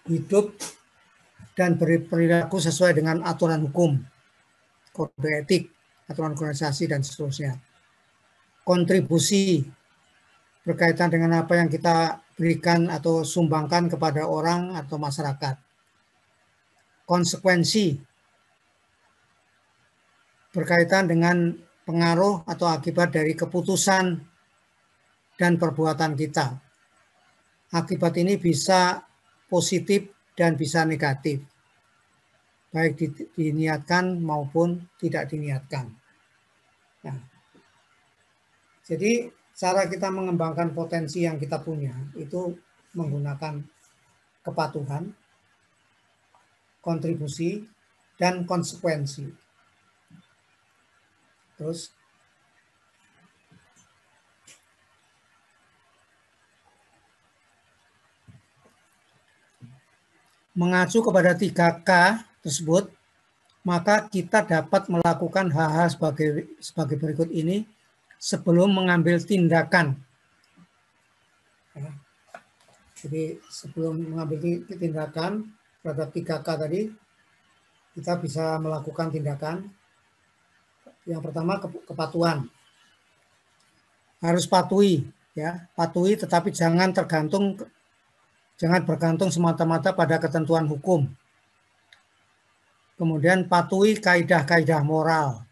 hidup dan berperilaku sesuai dengan aturan hukum, kode etik, aturan organisasi, dan seterusnya. Kontribusi, berkaitan dengan apa yang kita berikan atau sumbangkan kepada orang atau masyarakat. Konsekuensi, berkaitan dengan pengaruh atau akibat dari keputusan dan perbuatan kita. Akibat ini bisa positif dan bisa negatif, baik diniatkan maupun tidak diniatkan. Nah, jadi cara kita mengembangkan potensi yang kita punya itu menggunakan kepatuhan, kontribusi, dan konsekuensi. Terus mengacu kepada 3K tersebut, maka kita dapat melakukan hal-hal sebagai berikut ini sebelum mengambil tindakan. Ya. Jadi sebelum mengambil tindakan terhadap 3K tadi, kita bisa melakukan tindakan. Yang pertama kepatuhan. Harus patuhi, ya, patuhi, tetapi jangan bergantung semata-mata pada ketentuan hukum. Kemudian patuhi kaidah-kaidah moral.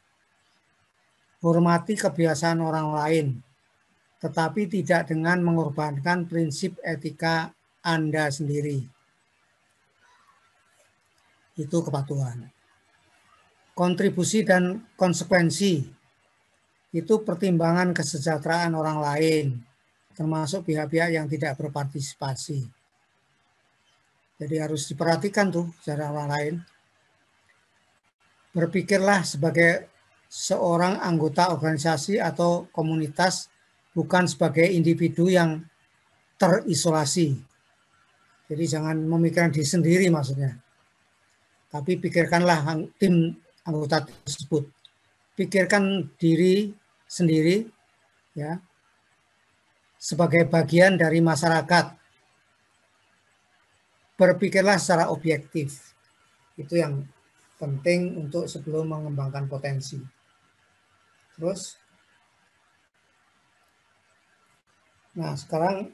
Hormati kebiasaan orang lain, tetapi tidak dengan mengorbankan prinsip etika Anda sendiri. Itu kepatuhan. Kontribusi dan konsekuensi. Itu pertimbangan kesejahteraan orang lain, termasuk pihak-pihak yang tidak berpartisipasi. Jadi harus diperhatikan tuh cara orang lain. Berpikirlah sebagai seorang anggota organisasi atau komunitas, bukan sebagai individu yang terisolasi. Jadi jangan memikirkan diri sendiri maksudnya. Tapi pikirkanlah tim anggota tersebut. Pikirkan diri sendiri, ya, sebagai bagian dari masyarakat. Berpikirlah secara objektif. Itu yang penting untuk sebelum mengembangkan potensi. Terus, nah sekarang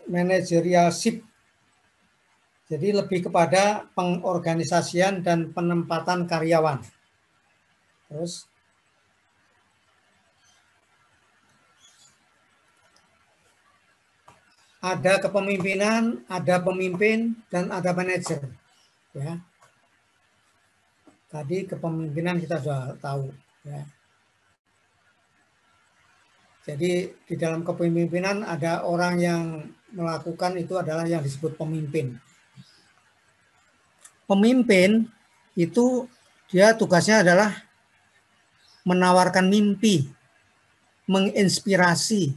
managerialship. Jadi lebih kepada pengorganisasian dan penempatan karyawan. Terus, ada kepemimpinan, ada pemimpin, dan ada manajer. Ya. Tadi kepemimpinan kita sudah tahu. Ya. Jadi di dalam kepemimpinan ada orang yang melakukan itu adalah yang disebut pemimpin. Pemimpin itu dia tugasnya adalah menawarkan mimpi, menginspirasi,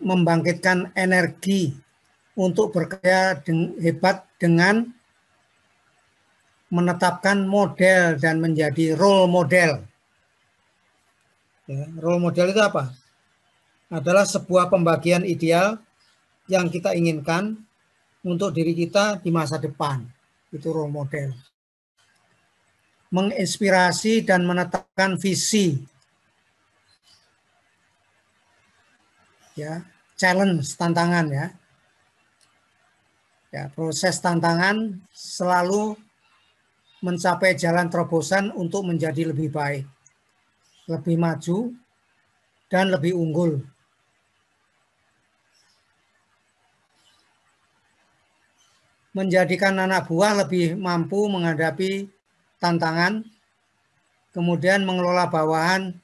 membangkitkan energi untuk berkarya hebat dengan menetapkan model dan menjadi role model. Ya, role model itu apa? Adalah sebuah pembagian ideal yang kita inginkan untuk diri kita di masa depan. Itu role model. Menginspirasi dan menetapkan visi. Ya, challenge, tantangan ya. Ya, proses tantangan selalu mencapai jalan terobosan untuk menjadi lebih baik, lebih maju, dan lebih unggul. Menjadikan anak buah lebih mampu menghadapi tantangan, kemudian mengelola bawahan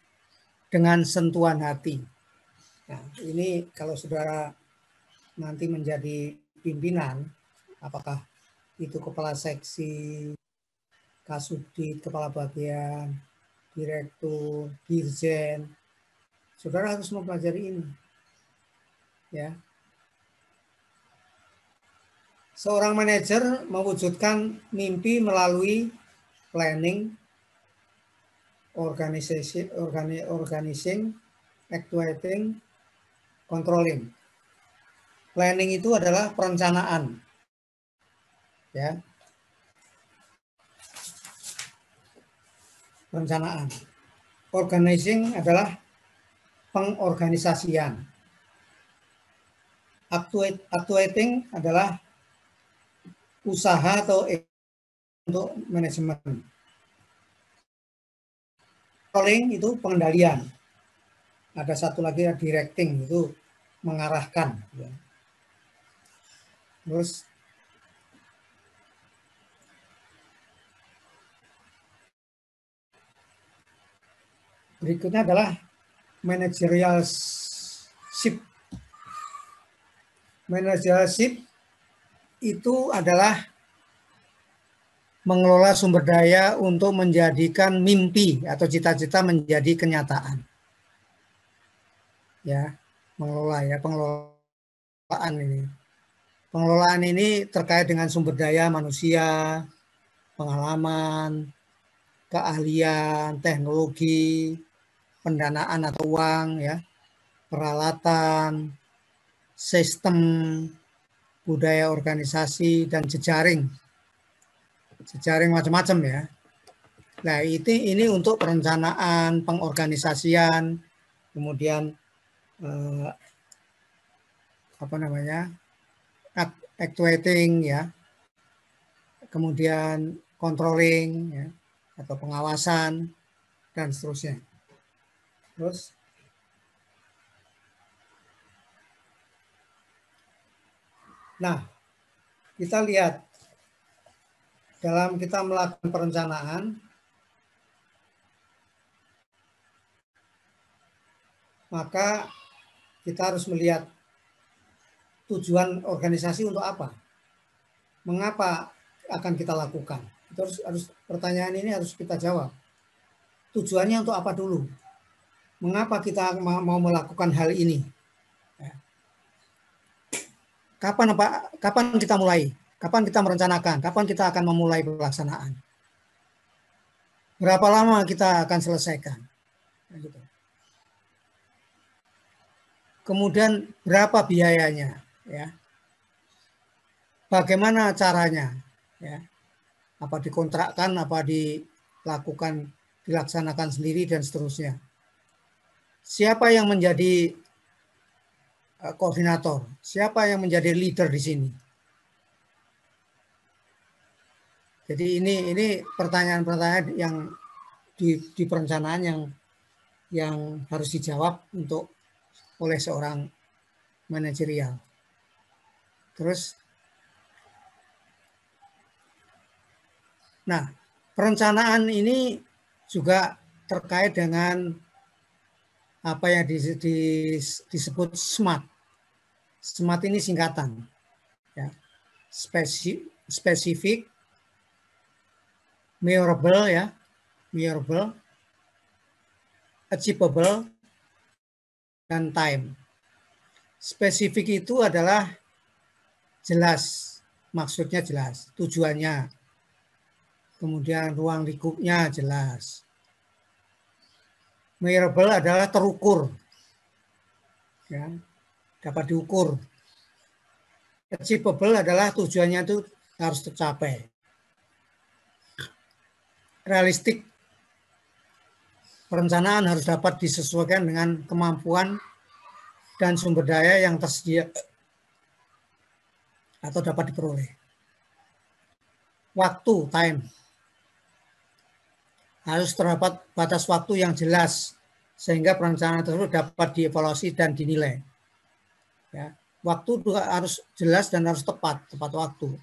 dengan sentuhan hati. Nah, ini kalau saudara nanti menjadi pimpinan, apakah itu kepala seksi, kasubdit, kepala bagian, direktur, dirjen, saudara harus mempelajari ini. Ya. Seorang manajer mewujudkan mimpi melalui planning, organizing, actuating, controlling. Planning itu adalah perencanaan. Ya. Perencanaan. Organizing adalah pengorganisasian. Actuating adalah usaha atau untuk manajemen. Controlling itu pengendalian. Ada satu lagi directing, itu mengarahkan. Terus berikutnya adalah managerialship. Managerialship itu adalah mengelola sumber daya untuk menjadikan mimpi atau cita-cita menjadi kenyataan. Ya, mengelola ya, pengelolaan ini. Pengelolaan ini terkait dengan sumber daya manusia, pengalaman, keahlian, teknologi, pendanaan atau uang, ya, peralatan, sistem, budaya organisasi, dan jejaring. Jejaring macam-macam ya. Nah, ini untuk perencanaan, pengorganisasian, kemudian actuating ya, kemudian controlling ya, atau pengawasan dan seterusnya. Terus nah, kita lihat dalam kita melakukan perencanaan, maka kita harus melihat tujuan organisasi untuk apa, mengapa akan kita lakukan. Itu harus pertanyaan ini harus kita jawab. Tujuannya untuk apa dulu? Mengapa kita mau melakukan hal ini? Kapan kita mulai? Kapan kita merencanakan? Kapan kita akan memulai pelaksanaan? Berapa lama kita akan selesaikan? Gitu. Kemudian berapa biayanya? Ya. Bagaimana caranya? Ya. Apa dikontrakkan? Apa dilaksanakan sendiri dan seterusnya? Siapa yang menjadi koordinator? Siapa yang menjadi leader di sini? Jadi ini pertanyaan-pertanyaan yang di perencanaan yang harus dijawab oleh seorang manajerial. Terus, nah, perencanaan ini juga terkait dengan apa yang disebut SMART. SMART ini singkatan, ya. Spesifik, measurable, ya, measurable, achievable, dan time. Spesifik itu adalah jelas, maksudnya jelas, tujuannya, kemudian ruang lingkupnya jelas. Measurable adalah terukur, ya, dapat diukur. Achievable adalah tujuannya itu harus tercapai. Realistik, perencanaan harus dapat disesuaikan dengan kemampuan dan sumber daya yang tersedia atau dapat diperoleh. Waktu, time, harus terdapat batas waktu yang jelas sehingga perencanaan tersebut dapat dievaluasi dan dinilai. Ya, waktu juga harus jelas dan harus tepat waktu.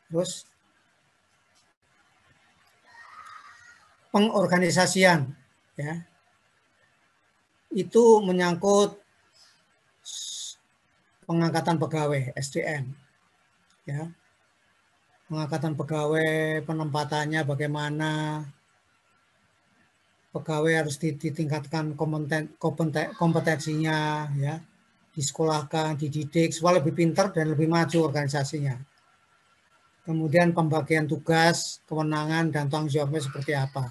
Terus pengorganisasian, ya, itu menyangkut pengangkatan pegawai SDM, ya, pengangkatan pegawai, penempatannya bagaimana, pegawai harus ditingkatkan kompetensinya, ya, disekolahkan, dididik supaya lebih pintar dan lebih maju organisasinya. Kemudian pembagian tugas, kewenangan, dan tanggung jawabnya seperti apa.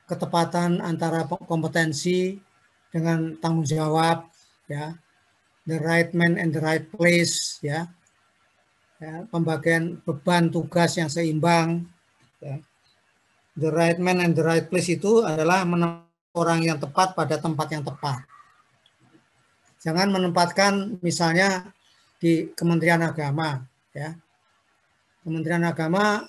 Ketepatan antara kompetensi dengan tanggung jawab, ya, the right man and the right place, ya, ya, pembagian beban tugas yang seimbang, ya. The right man and the right place itu adalah menempatkan orang yang tepat pada tempat yang tepat. Jangan menempatkan misalnya di Kementerian Agama, ya. Kementerian Agama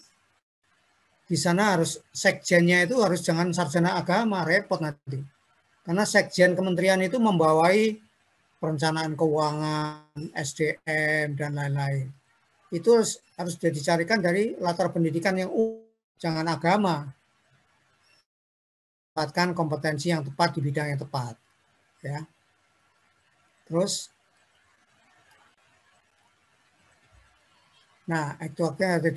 di sana harus sekjennya itu harus jangan sarjana agama, repot nanti. Karena sekjen kementerian itu membawai perencanaan keuangan, SDM, dan lain-lain. Itu harus dicarikan dari latar pendidikan yang jangan agama. mendapatkan kompetensi yang tepat di bidang yang tepat. Ya. Terus, nah, actualnya ada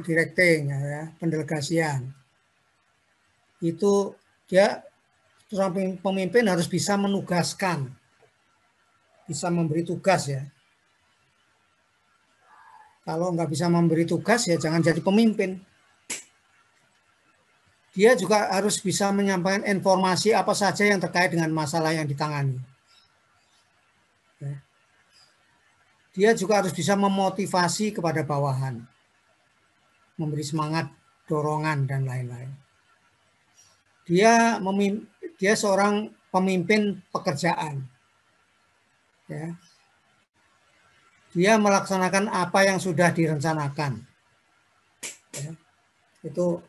directing, ya, pendelegasian. Itu dia seorang pemimpin harus bisa menugaskan, bisa memberi tugas ya. Kalau nggak bisa memberi tugas ya jangan jadi pemimpin. Dia juga harus bisa menyampaikan informasi apa saja yang terkait dengan masalah yang ditangani. Ya. Dia juga harus bisa memotivasi kepada bawahan, memberi semangat, dorongan, dan lain-lain. Dia seorang pemimpin pekerjaan. Ya. Dia melaksanakan apa yang sudah direncanakan. Ya. Itu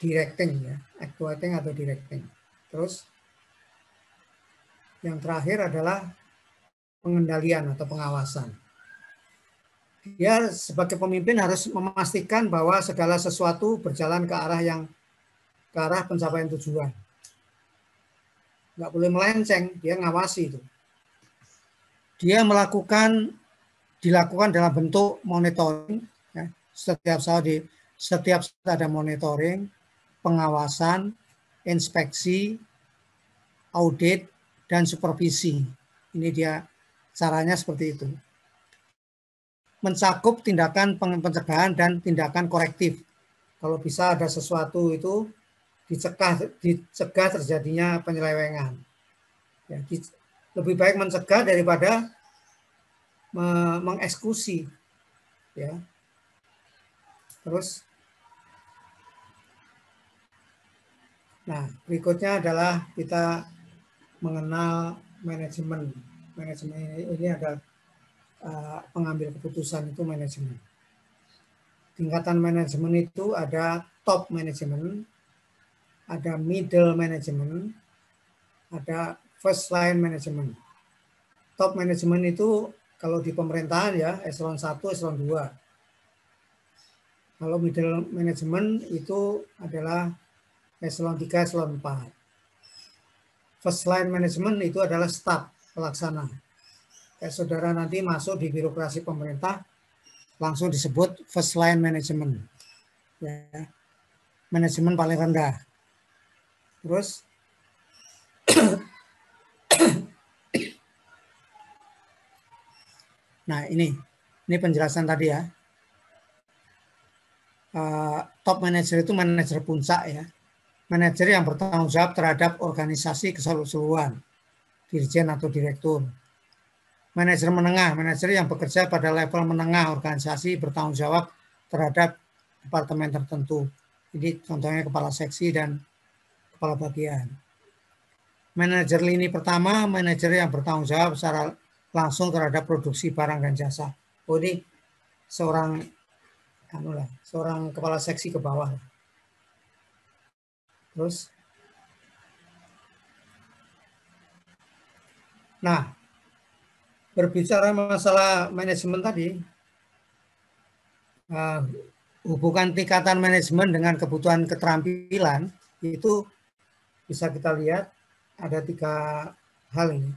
directing, ya, actuating atau directing. Terus yang terakhir adalah pengendalian atau pengawasan. Dia sebagai pemimpin harus memastikan bahwa segala sesuatu berjalan ke arah pencapaian tujuan. Nggak boleh melenceng, dia ngawasi itu. Dia dilakukan dalam bentuk monitoring. Ya. Setiap saat ada monitoring, pengawasan, inspeksi, audit, dan supervisi. Ini dia caranya seperti itu. Mencakup tindakan pencegahan dan tindakan korektif. Kalau bisa ada sesuatu itu dicegah terjadinya penyelewengan. Ya, lebih baik mencegah daripada mengeksekusi. Ya. Terus, nah berikutnya adalah kita mengenal manajemen. Manajemen ini ada pengambil keputusan itu manajemen. Tingkatan manajemen itu ada top manajemen, ada middle management, ada first line management. Top management itu kalau di pemerintahan ya eselon 1, eselon 2. Kalau middle management itu adalah eselon 3, eselon 4. First line management itu adalah staf pelaksana. Kayak saudara nanti masuk di birokrasi pemerintah, langsung disebut first line management. Ya. Manajemen paling rendah. Terus, nah ini penjelasan tadi ya. Top manager itu manajer puncak ya. Manajer yang bertanggung jawab terhadap organisasi keseluruhan, dirjen atau direktur. Manajer menengah, manajer yang bekerja pada level menengah organisasi bertanggung jawab terhadap departemen tertentu. Jadi contohnya kepala seksi dan kepala bagian. Manajer lini pertama, manajer yang bertanggung jawab secara langsung terhadap produksi barang dan jasa. Oh ini seorang kepala seksi ke bawah. Terus, nah, berbicara masalah manajemen tadi, hubungan tingkatan manajemen dengan kebutuhan keterampilan itu bisa kita lihat ada 3 hal ini.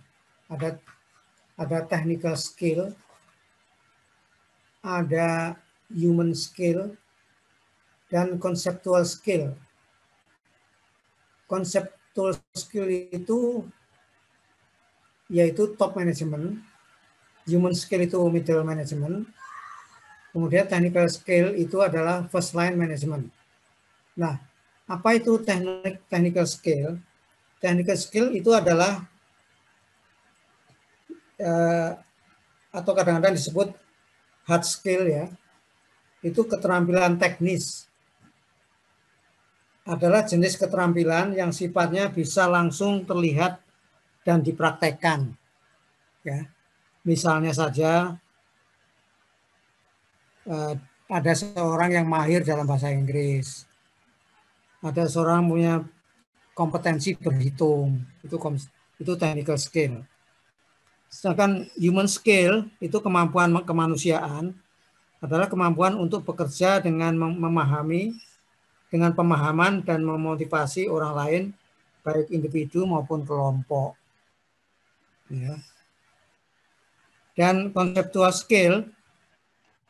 Ada technical skill, ada human skill, dan conceptual skill. Conceptual skill itu yaitu top management, human skill itu middle management, kemudian technical skill itu adalah first line management. Nah, apa itu technical skill? Technical skill itu adalah atau kadang-kadang disebut hard skill ya, itu keterampilan teknis. Adalah jenis keterampilan yang sifatnya bisa langsung terlihat dan dipraktekkan. Ya, misalnya saja ada seorang yang mahir dalam bahasa Inggris, ada seorang punya kompetensi berhitung, itu technical skill. Sedangkan human skill itu kemampuan kemanusiaan adalah kemampuan untuk bekerja dengan memahami, dengan pemahaman dan memotivasi orang lain, baik individu maupun kelompok. Ya. Dan conceptual skill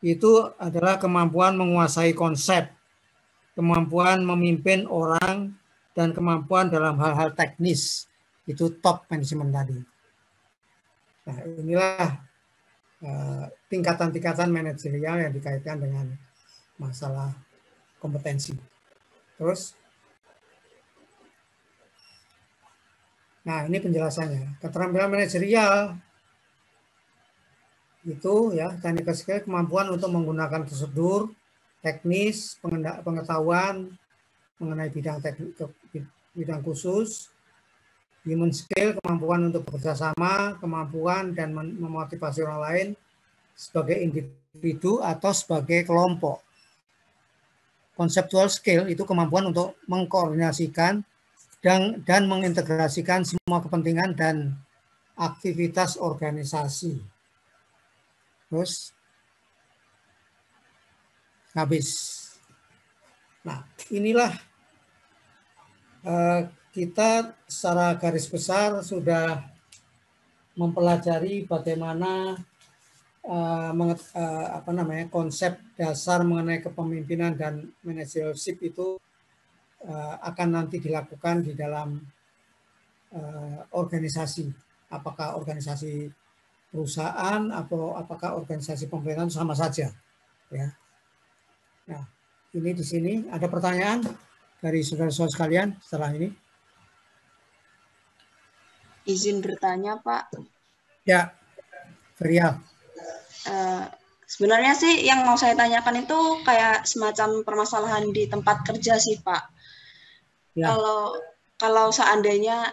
itu adalah kemampuan menguasai konsep, kemampuan memimpin orang, dan kemampuan dalam hal-hal teknis. Itu top management tadi. Nah, inilah tingkatan-tingkatan manajerial yang dikaitkan dengan masalah kompetensi. Terus, nah ini penjelasannya. Keterampilan manajerial itu ya, technical skill, kemampuan untuk menggunakan prosedur, teknis, pengetahuan mengenai bidang khusus. Human skill, kemampuan untuk bekerja sama, kemampuan dan memotivasi orang lain sebagai individu atau sebagai kelompok. Conceptual skill itu kemampuan untuk mengkoordinasikan dan mengintegrasikan semua kepentingan dan aktivitas organisasi. Terus habis. Nah, inilah kita secara garis besar sudah mempelajari bagaimana konsep dasar mengenai kepemimpinan dan manajership itu akan nanti dilakukan di dalam organisasi. Apakah organisasi perusahaan atau apakah organisasi pemerintahan, sama saja. Ya. Nah, ini di sini ada pertanyaan dari saudara-saudara sekalian setelah ini. Izin bertanya, Pak. Ya, Feria. Sebenarnya sih yang mau saya tanyakan itu kayak semacam permasalahan di tempat kerja sih, Pak. Ya. Kalau seandainya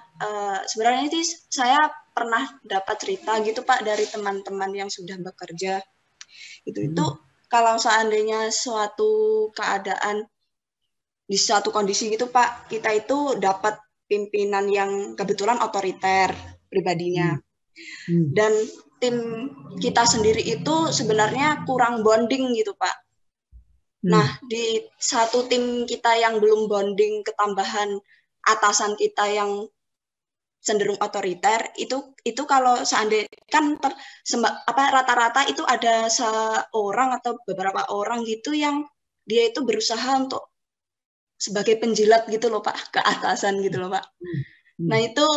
sebenarnya itu saya pernah dapat cerita gitu, Pak, dari teman-teman yang sudah bekerja. Itu kalau seandainya suatu keadaan di suatu kondisi gitu, Pak, kita itu dapat pimpinan yang kebetulan otoriter pribadinya. Dan tim kita sendiri itu sebenarnya kurang bonding gitu, Pak. Nah, di satu tim kita yang belum bonding, ketambahan atasan kita yang cenderung otoriter, itu kalau seandainya kan rata-rata itu ada seorang atau beberapa orang gitu yang dia itu berusaha untuk sebagai penjilat gitu loh, Pak, ke atasan gitu loh, Pak. Nah, itu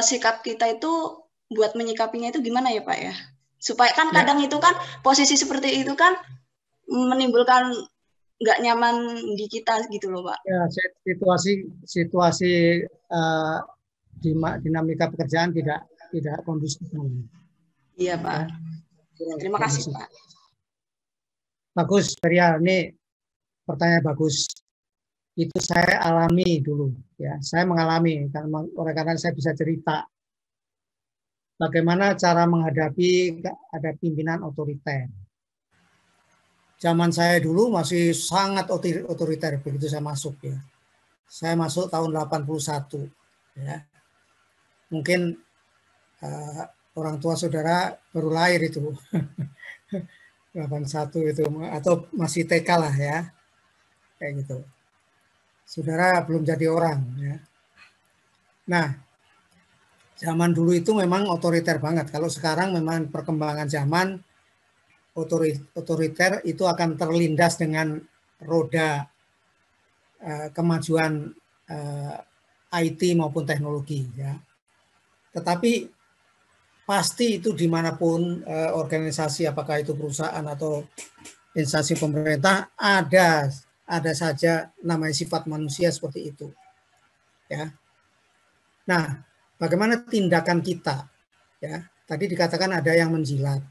sikap kita itu buat menyikapinya itu gimana ya, Pak ya? Supaya kan kadang itu kan posisi seperti itu kan menimbulkan nggak nyaman di kita gitu loh, Pak. Ya, situasi dinamika pekerjaan tidak kondusif. Iya, Pak. Terima kasih, Pak. Bagus, Feria. Ini pertanyaan bagus. Itu saya alami dulu, ya. Saya mengalami karena saya bisa cerita bagaimana cara menghadapi ada pimpinan otoriter. Zaman saya dulu masih sangat otoriter begitu saya masuk, ya. Saya masuk tahun 81, ya. Mungkin orang tua saudara baru lahir itu. 81 itu atau masih TK lah, ya. Kayak gitu. Saudara belum jadi orang, ya. Nah, zaman dulu itu memang otoriter banget. Kalau sekarang memang perkembangan zaman otoriter itu akan terlindas dengan roda kemajuan IT maupun teknologi, ya. Tetapi pasti itu dimanapun organisasi, apakah itu perusahaan atau instansi pemerintah, ada saja namanya sifat manusia seperti itu, ya. Nah, bagaimana tindakan kita, ya? Tadi dikatakan ada yang menjilat.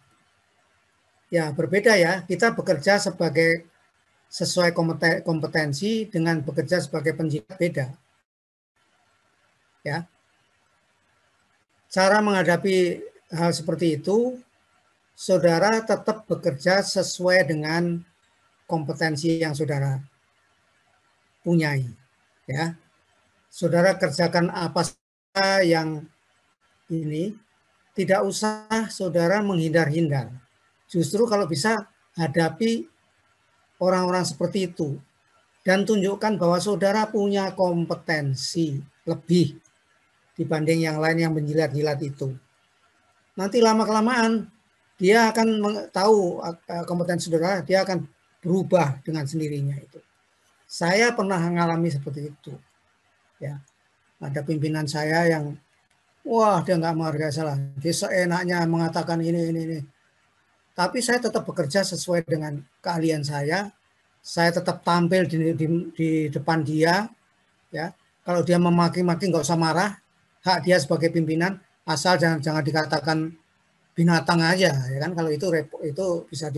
Ya, berbeda ya. Kita bekerja sesuai kompetensi dengan bekerja sebagai penjilat, beda. Ya. Cara menghadapi hal seperti itu, saudara tetap bekerja sesuai dengan kompetensi yang saudara punyai, ya. Saudara kerjakan apa saja yang ini, tidak usah saudara menghindar-hindar. Justru kalau bisa hadapi orang-orang seperti itu, dan tunjukkan bahwa saudara punya kompetensi lebih dibanding yang lain yang menjilat-jilat itu. Nanti lama-kelamaan dia akan tahu kompetensi saudara, dia akan berubah dengan sendirinya itu. Saya pernah mengalami seperti itu. Ya, ada pimpinan saya yang, wah dia nggak menghargai saya, dia seenaknya mengatakan ini. Tapi saya tetap bekerja sesuai dengan keahlian saya tetap tampil di depan dia. Ya, kalau dia memaki-maki nggak usah marah, hak dia sebagai pimpinan, asal jangan dikatakan binatang aja, ya kan? Kalau itu bisa